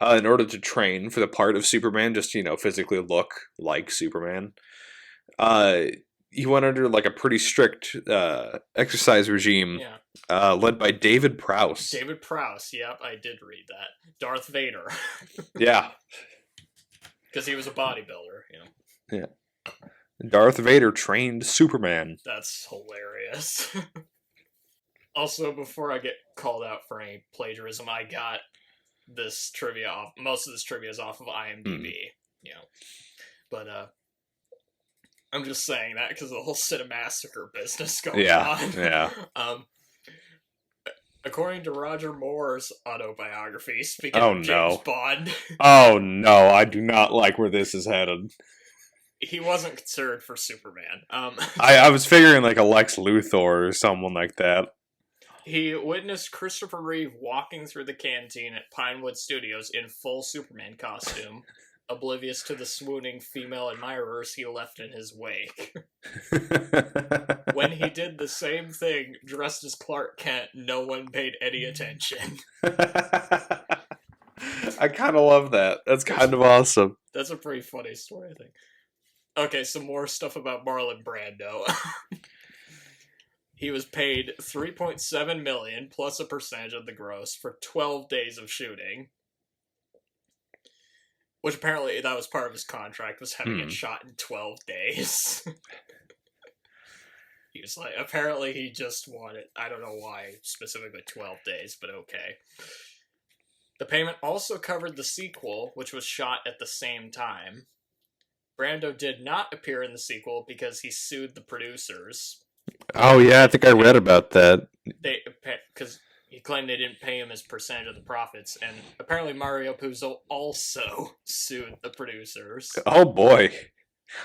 in order to train for the part of Superman, just, physically look like Superman, he went under, a pretty strict exercise regime, led by David Prowse. David Prowse, yep, I did read that. Darth Vader. Yeah. Because he was a bodybuilder, Yeah. Darth Vader trained Superman. That's hilarious. Also, before I get called out for any plagiarism, I got this trivia off. Most of this trivia is off of IMDb, But I'm just saying that because of the whole Cinemassacre business going on. Yeah. According to Roger Moore's autobiography, speaking of James Bond. Oh no, I do not like where this is headed. He wasn't considered for Superman. I was figuring a Lex Luthor or someone like that. He witnessed Christopher Reeve walking through the canteen at Pinewood Studios in full Superman costume, oblivious to the swooning female admirers he left in his wake. When he did the same thing, dressed as Clark Kent, no one paid any attention. I kind of love that. That's kind of awesome. That's a pretty funny story, I think. Okay, some more stuff about Marlon Brando. He was paid $3.7 million plus a percentage of the gross for 12 days of shooting. Which apparently that was part of his contract, was having it shot in 12 days. He was like, apparently he just wanted, I don't know why, specifically 12 days, but okay. The payment also covered the sequel, which was shot at the same time. Brando did not appear in the sequel because he sued the producers. Oh, yeah, I think I read about that. Because he claimed they didn't pay him his percentage of the profits, and apparently Mario Puzo also sued the producers. Oh, boy.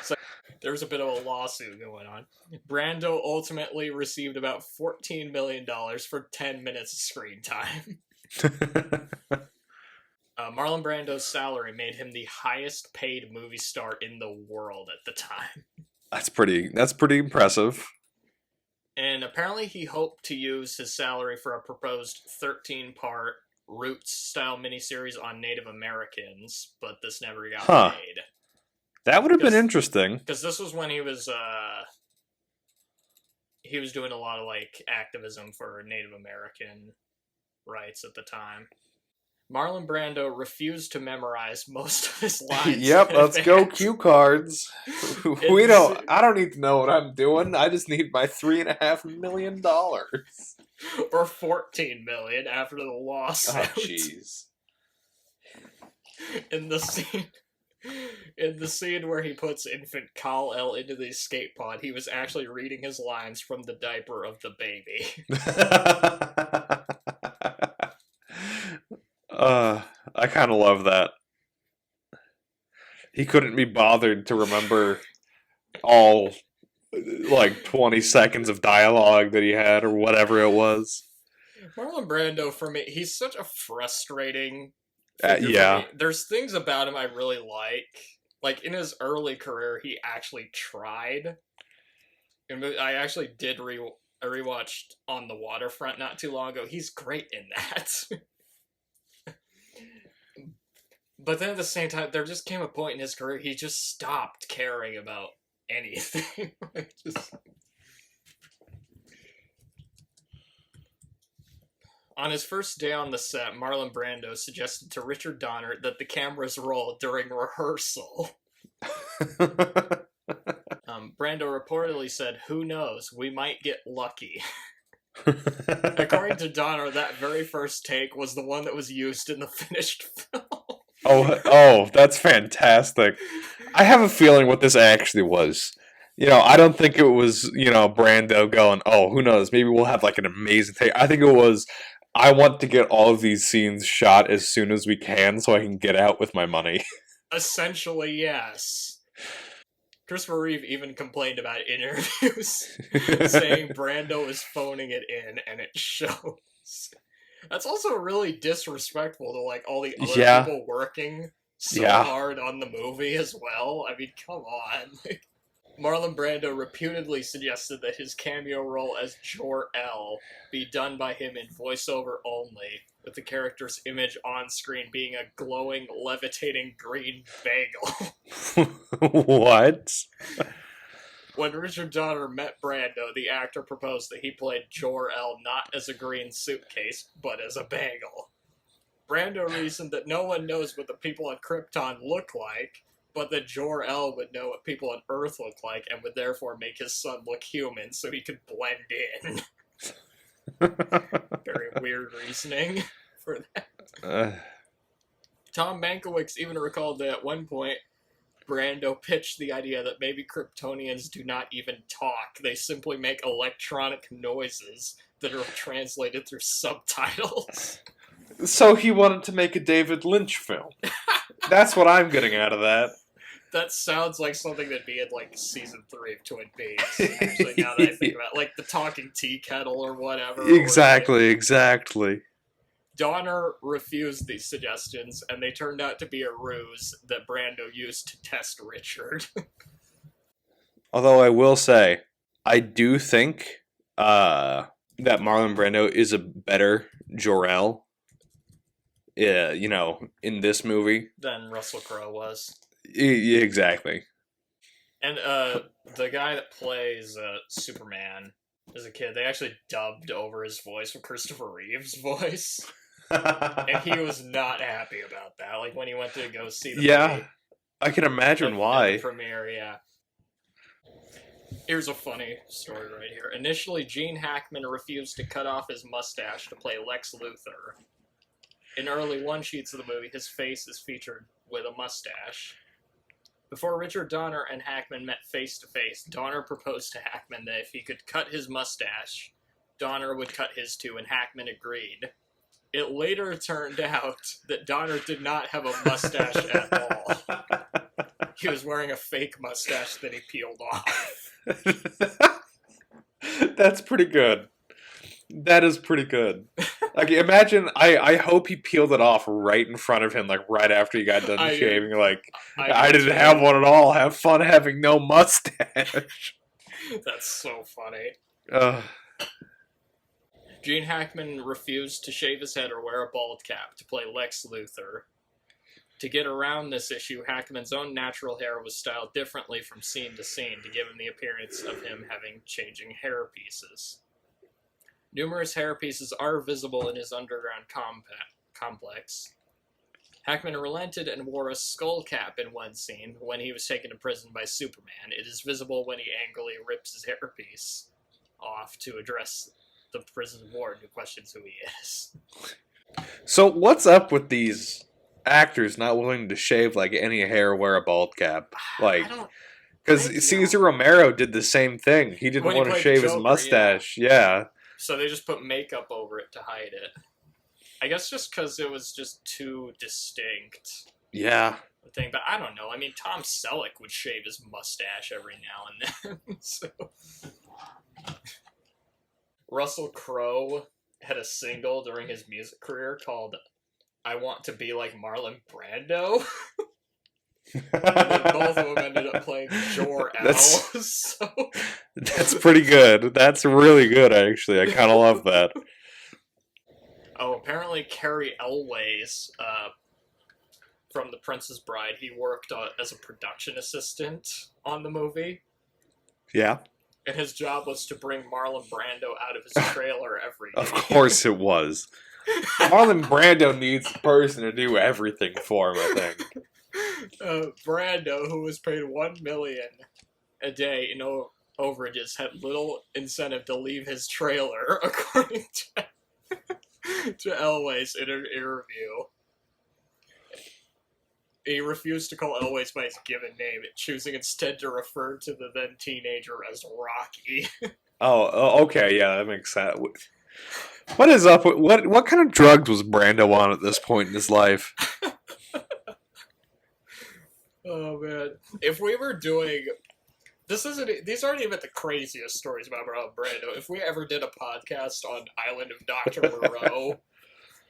So there was a bit of a lawsuit going on. Brando ultimately received about $14 million for 10 minutes of screen time. Marlon Brando's salary made him the highest paid movie star in the world at the time. That's pretty impressive. And apparently he hoped to use his salary for a proposed 13-part Roots-style miniseries on Native Americans, but this never got made. That would have been interesting. Because this was when he was doing a lot of like activism for Native American rights at the time. Marlon Brando refused to memorize most of his lines. Yep, let's go cue cards. I don't need to know what I'm doing. I just need my $3.5 million. Or $14 million after the lawsuit. Oh, jeez. In the scene where he puts infant Kal-El into the escape pod, he was actually reading his lines from the diaper of the baby. I kind of love that. He couldn't be bothered to remember all, 20 seconds of dialogue that he had, or whatever it was. Marlon Brando, for me, he's such a frustrating yeah. There's things about him I really like. Like, in his early career, he actually tried. And I actually did rewatched On the Waterfront not too long ago. He's great in that. But then at the same time, there just came a point in his career he just stopped caring about anything. On his first day on the set, Marlon Brando suggested to Richard Donner that the cameras roll during rehearsal. Brando reportedly said, "Who knows? We might get lucky." According to Donner, that very first take was the one that was used in the finished film. Oh, that's fantastic. I have a feeling what this actually was. I don't think it was, Brando going, oh, who knows, maybe we'll have an amazing take. I think it was, I want to get all of these scenes shot as soon as we can so I can get out with my money. Essentially, yes. Christopher Reeve even complained about interviews, saying Brando is phoning it in, and it shows. That's also really disrespectful to all the other people working so hard on the movie as well. I mean, come on. Marlon Brando reputedly suggested that his cameo role as Jor-El be done by him in voiceover only, with the character's image on screen being a glowing, levitating green bagel. What? When Richard Donner met Brando, the actor proposed that he played Jor-El not as a green suitcase, but as a bagel. Brando reasoned that no one knows what the people on Krypton look like, but that Jor-El would know what people on Earth look like and would therefore make his son look human so he could blend in. Very weird reasoning for that. Tom Mankiewicz even recalled that at one point, Brando pitched the idea that maybe Kryptonians do not even talk. They simply make electronic noises that are translated through subtitles. So he wanted to make a David Lynch film. That's what I'm getting out of that. That sounds like something that'd be in season 3 of Twin Peaks. Actually, now that I think about it, the talking tea kettle or whatever. Exactly. Donner refused these suggestions, and they turned out to be a ruse that Brando used to test Richard. Although I will say, I do think that Marlon Brando is a better Jor-El, in this movie. Than Russell Crowe was. Exactly. And the guy that plays Superman as a kid, they actually dubbed over his voice with Christopher Reeve's voice. And he was not happy about that. When he went to go see the movie, I can imagine why. The premiere, yeah. Here's a funny story right here. Initially, Gene Hackman refused to cut off his mustache to play Lex Luthor. In early one-sheets of the movie, his face is featured with a mustache. Before Richard Donner and Hackman met face-to-face, Donner proposed to Hackman that if he could cut his mustache, Donner would cut his too, and Hackman agreed. It later turned out that Donner did not have a mustache at all. He was wearing a fake mustache that he peeled off. That's pretty good. That is pretty good. Like, imagine, I hope he peeled it off right in front of him, like, right after he got done shaving. Like, I didn't have one at all. Have fun having no mustache. That's so funny. Gene Hackman refused to shave his head or wear a bald cap to play Lex Luthor. To get around this issue, Hackman's own natural hair was styled differently from scene to scene to give him the appearance of him having changing hair pieces. Numerous hair pieces are visible in his underground complex. Hackman relented and wore a skull cap in one scene when he was taken to prison by Superman. It is visible when he angrily rips his hairpiece off to address the prison warden who questions who he is. So what's up with these actors not willing to shave like any hair or wear a bald cap? Like, because Cesar Romero did the same thing. He didn't want to shave his mustache. Yeah. So they just put makeup over it to hide it. I guess just because it was just too distinct. Yeah. Thing, but I don't know. I mean, Tom Selleck would shave his mustache every now and then. So. Russell Crowe had a single during his music career called "I Want to Be Like Marlon Brando." And then both of them ended up playing Jor-El. So. That's pretty good. That's really good, actually. I kind of love that. Oh, apparently Carrie Elways from The Princess Bride, he worked as a production assistant on the movie. Yeah. And his job was to bring Marlon Brando out of his trailer every day. Of course it was. Marlon Brando needs a person to do everything for him, I think. Brando, who was paid $1 million a day in overages, had little incentive to leave his trailer, according to Elways in an interview. He refused to call Elways by his given name, choosing instead to refer to the then teenager as Rocky. Oh, okay, yeah, that makes sense. What is up? What kind of drugs was Brando on at this point in his life? Oh man, if we were doing these aren't even the craziest stories about Brando. If we ever did a podcast on Island of Dr. Moreau,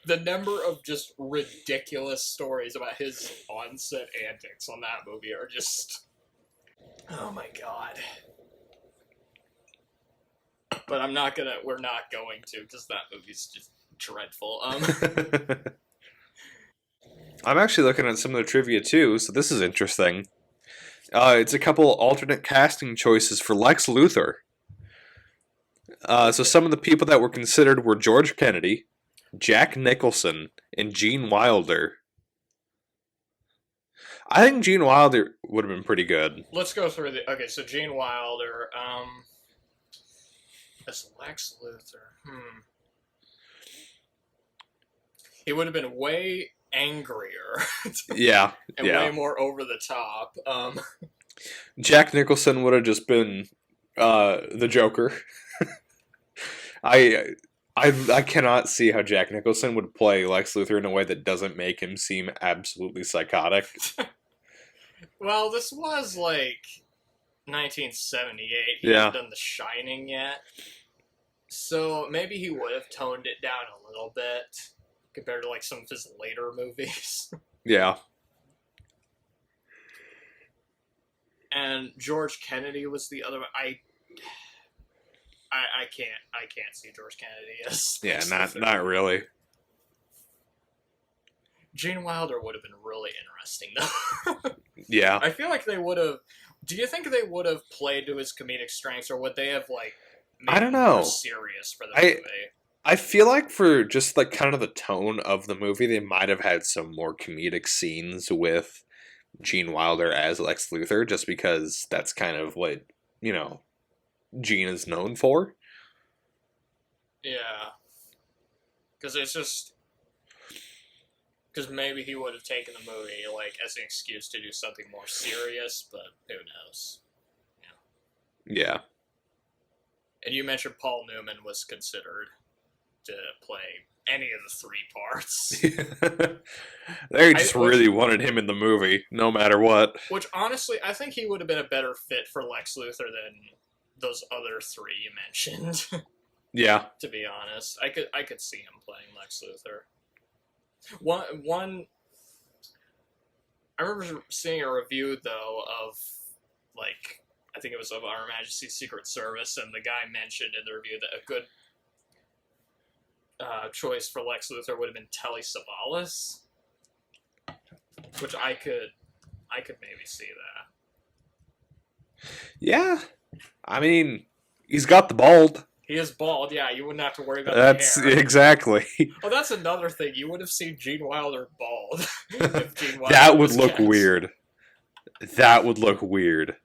the number of just ridiculous stories about his on-set antics on that movie are just, oh my god. But we're not going to, because that movie's just dreadful. I'm actually looking at some of the trivia too, so this is interesting. It's a couple alternate casting choices for Lex Luthor. So some of the people that were considered were George Kennedy, Jack Nicholson, and Gene Wilder. I think Gene Wilder would have been pretty good. Let's go through okay, so Gene Wilder, as Lex Luthor, He would have been way angrier. Yeah. And way more over the top. Jack Nicholson would have just been the Joker. I cannot see how Jack Nicholson would play Lex Luthor in a way that doesn't make him seem absolutely psychotic. Well, this was like 1978. He hadn't done The Shining yet. So maybe he would have toned it down a little bit compared to like some of his later movies. Yeah. And George Kennedy was the other one. I can't see George Kennedy as not really. Gene Wilder would have been really interesting though. Yeah. I feel like they would have. Do you think they would have played to his comedic strengths, or would they have like made I don't know. More serious for the movie? I feel like for just like kind of the tone of the movie, they might have had some more comedic scenes with Gene Wilder as Lex Luthor, just because that's kind of what, Gene is known for. Yeah. Because it's just... Because maybe he would have taken the movie, like, as an excuse to do something more serious, but who knows. Yeah. And you mentioned Paul Newman was considered to play any of the three parts. They just really wanted him in the movie, no matter what. Which, honestly, I think he would have been a better fit for Lex Luthor than those other three you mentioned. Yeah. To be honest. I could see him playing Lex Luthor. One... I remember seeing a review, though, of, like... I think it was of Our Majesty's Secret Service, and the guy mentioned in the review that a good choice for Lex Luthor would have been Telly Savalas, which I could maybe see that. Yeah, I mean, he's got the bald. He is bald, yeah. You wouldn't have to worry about That's the hair. Exactly. Oh, that's another thing. You would have seen Gene Wilder bald. If Gene Wilder that would was look cast. weird. That would look weird.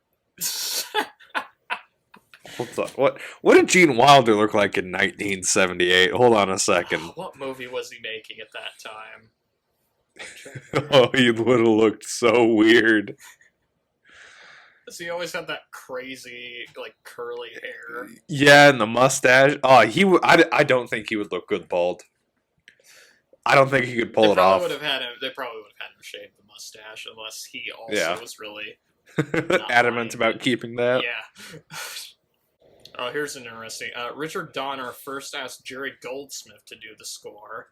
What did Gene Wilder look like in 1978? Hold on a second. What movie was he making at that time? Oh, he would have looked so weird. So he always had that crazy, like, curly hair. Yeah, and the mustache. Oh, I don't think he would look good bald. I don't think he could pull it off. They probably would have had him shave the mustache, unless he also was really adamant about keeping that. Yeah. Oh, here's an interesting. Richard Donner first asked Jerry Goldsmith to do the score,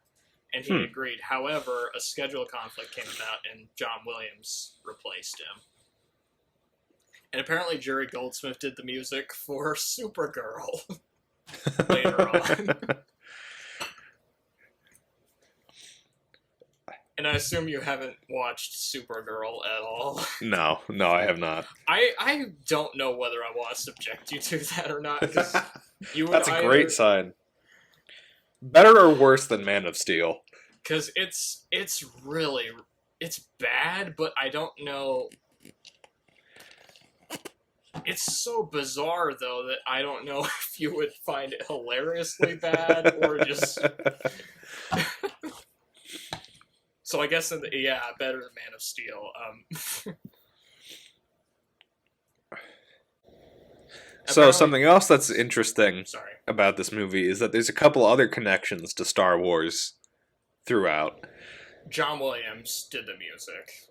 and he agreed. However, a schedule conflict came about, and John Williams replaced him. And apparently Jerry Goldsmith did the music for Supergirl later on. And I assume you haven't watched Supergirl at all. No, I have not. I don't know whether I want to subject you to that or not. That's a great sign. Better or worse than Man of Steel? Because it's bad, but I don't know. It's so bizarre, though, that I don't know if you would find it hilariously bad or just... So I guess, better than Man of Steel. So something else that's interesting about this movie is that there's a couple other connections to Star Wars throughout. John Williams did the music.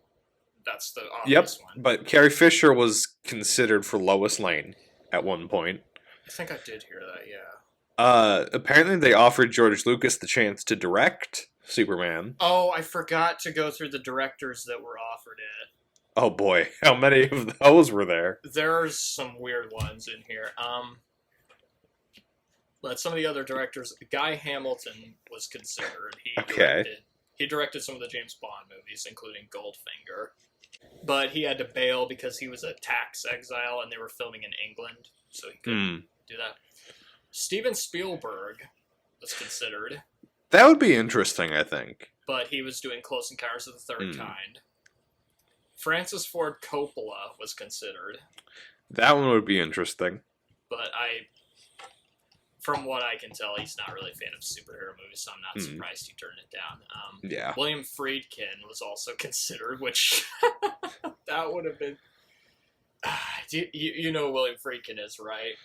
That's the obvious one. But Carrie Fisher was considered for Lois Lane at one point. I think I did hear that, yeah. Apparently they offered George Lucas the chance to direct Superman. Oh, I forgot to go through the directors that were offered it. Oh boy, how many of those were there? There's some weird ones in here. But some of the other directors, Guy Hamilton was considered. He directed some of the James Bond movies, including Goldfinger. But he had to bail because he was a tax exile and they were filming in England, so he couldn't do that. Steven Spielberg was considered. That would be interesting, I think. But he was doing Close Encounters of the Third Kind. Francis Ford Coppola was considered. That one would be interesting. But from what I can tell, he's not really a fan of superhero movies, so I'm not surprised he turned it down. Yeah. William Friedkin was also considered, which that would have been... You know who William Friedkin is, right?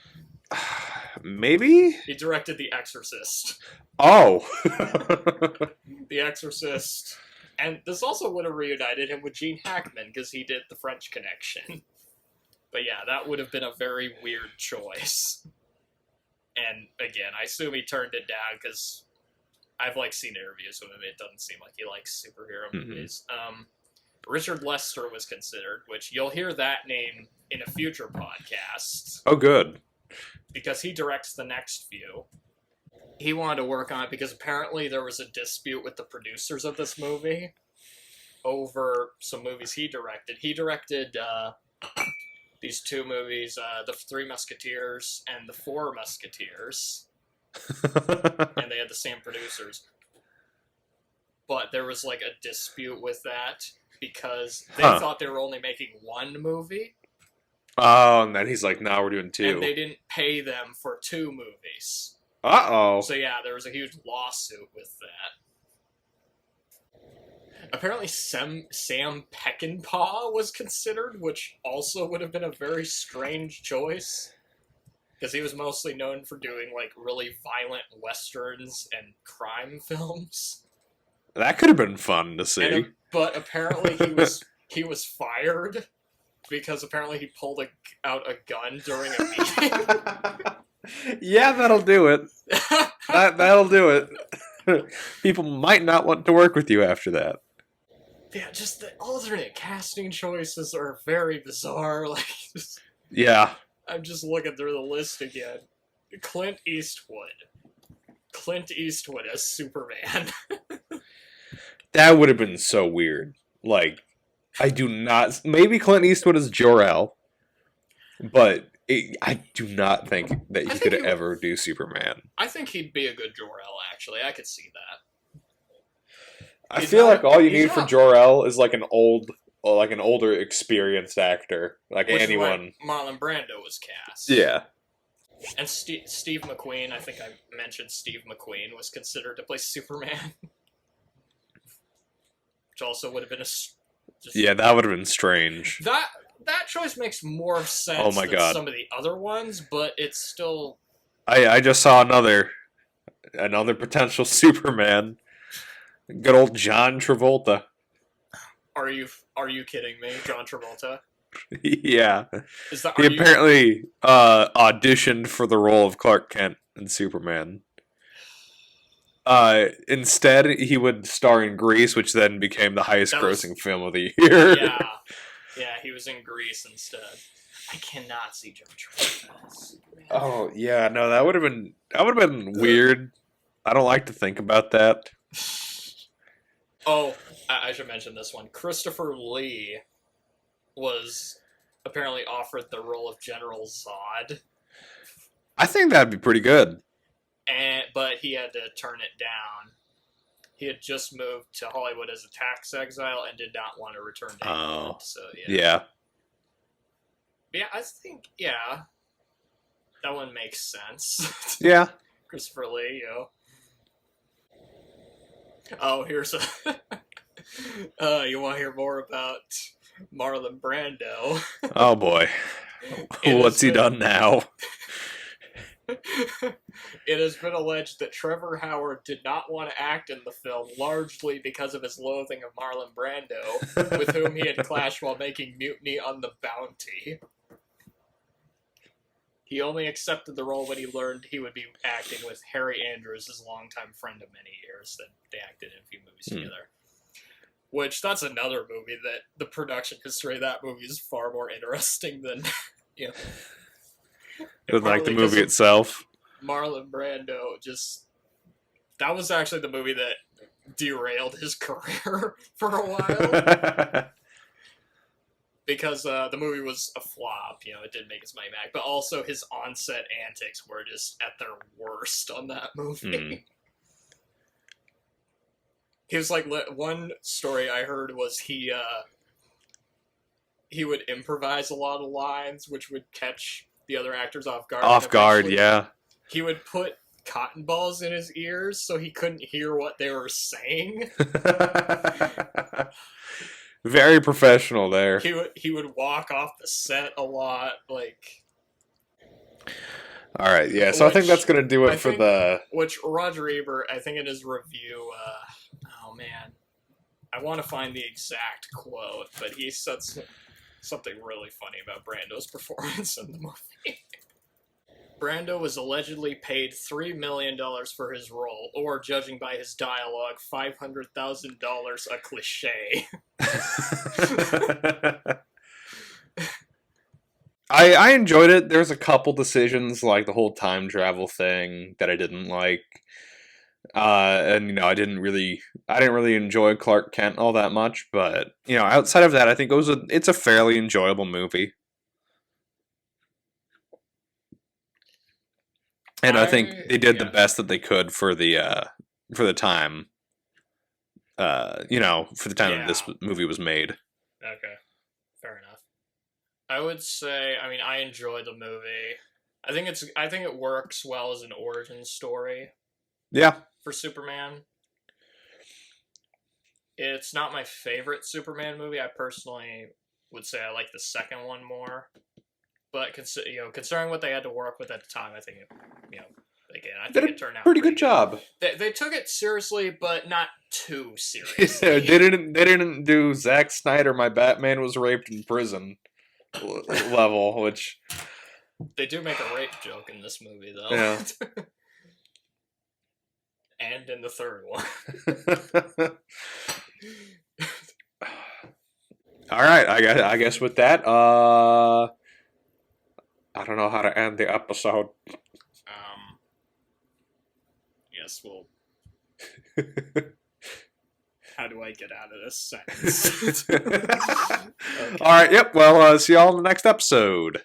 Maybe? He directed The Exorcist. Oh! The Exorcist. And this also would have reunited him with Gene Hackman, because he did The French Connection. But yeah, that would have been a very weird choice. And again, I assume he turned it down, because I've seen interviews with him. It doesn't seem like he likes superhero movies. Richard Lester was considered, which you'll hear that name in a future podcast. Oh, good. Because he directs the next few. He wanted to work on it because apparently there was a dispute with the producers of this movie over some movies he directed. He directed these two movies, The Three Musketeers and The Four Musketeers. And they had the same producers. But there was a dispute with that because they thought they were only making one movie. Oh, and then he's like, "Now we're doing 2." And they didn't pay them for 2 movies. Uh-oh. So yeah, there was a huge lawsuit with that. Apparently Sam Peckinpah was considered, which also would have been a very strange choice. Because he was mostly known for doing, like, really violent westerns and crime films. That could have been fun to see. But apparently he was fired because apparently he pulled out a gun during a meeting. Yeah, that'll do it. That'll do it. People might not want to work with you after that. Yeah, just the alternate casting choices are very bizarre. Like, yeah. I'm just looking through the list again. Clint Eastwood as Superman. That would have been so weird. Like, I do not... Maybe Clint Eastwood as Jor-El, but I do not think that he could ever do Superman. I think he'd be a good Jor-El, actually. I could see that. I feel like all you need for Jor-El is like an older, experienced actor, like anyone. Marlon Brando was cast. Yeah. And Steve McQueen, I think I mentioned Steve McQueen was considered to play Superman. Which also would have been yeah, that would have been strange. That choice makes more sense than some of the other ones, but it's still... I just saw another potential Superman. Good old John Travolta. Are you kidding me, John Travolta? Yeah. He apparently auditioned for the role of Clark Kent in Superman. Instead, he would star in Grease, which then became the highest-grossing film of the year. Yeah, he was in Grease instead. I cannot see John Travolta as Superman. Oh yeah, no, that would have been weird. I don't like to think about that. Oh, I should mention this one. Christopher Lee was apparently offered the role of General Zod. I think that'd be pretty good. But he had to turn it down. He had just moved to Hollywood as a tax exile and did not want to return to England. So yeah. Yeah, I think that one makes sense. Yeah. Christopher Lee, Oh, here's a... you want to hear more about Marlon Brando? Oh, boy. What's he done now? It has been alleged that Trevor Howard did not want to act in the film, largely because of his loathing of Marlon Brando, with whom he had clashed while making Mutiny on the Bounty. He only accepted the role when he learned he would be acting with Harry Andrews, his longtime friend of many years, that they acted in a few movies together. Which, that's another movie that the production history of that movie is far more interesting than, Than like the movie itself. Marlon Brando that was actually the movie that derailed his career for a while. Because the movie was a flop, it didn't make his money back. But also his on-set antics were just at their worst on that movie. He was like, one story I heard was he would improvise a lot of lines, which would catch the other actors off guard. Yeah. He would put cotton balls in his ears so he couldn't hear what they were saying. Very professional there. He would walk off the set a lot, like... Alright, yeah, so I think that's gonna do it for the... Which Roger Ebert, I think in his review, oh man, I want to find the exact quote, but he said something really funny about Brando's performance in the movie. Brando was allegedly paid $3 million for his role, or, judging by his dialogue, $500,000 a cliche. I enjoyed it. There's a couple decisions, like the whole time travel thing, that I didn't like. And I didn't really enjoy Clark Kent all that much, but outside of that, I think it's a fairly enjoyable movie. And I think they did the best that they could for the time. For the time that this movie was made. Okay, fair enough. I would say, I mean, I enjoyed the movie. I think it works well as an origin story. Yeah. For Superman. It's not my favorite Superman movie. I personally would say I like the second one more. But considering what they had to work with at the time, I think it turned out pretty good job. They took it seriously, but not too seriously. Yeah, they didn't do Zack Snyder, my Batman was raped in prison level, which they do make a rape joke in this movie though. Yeah. And in the third one. All right, I guess with that, I don't know how to end the episode. Yes, well. How do I get out of this sentence? Okay. All right, yep. Well, see y'all in the next episode.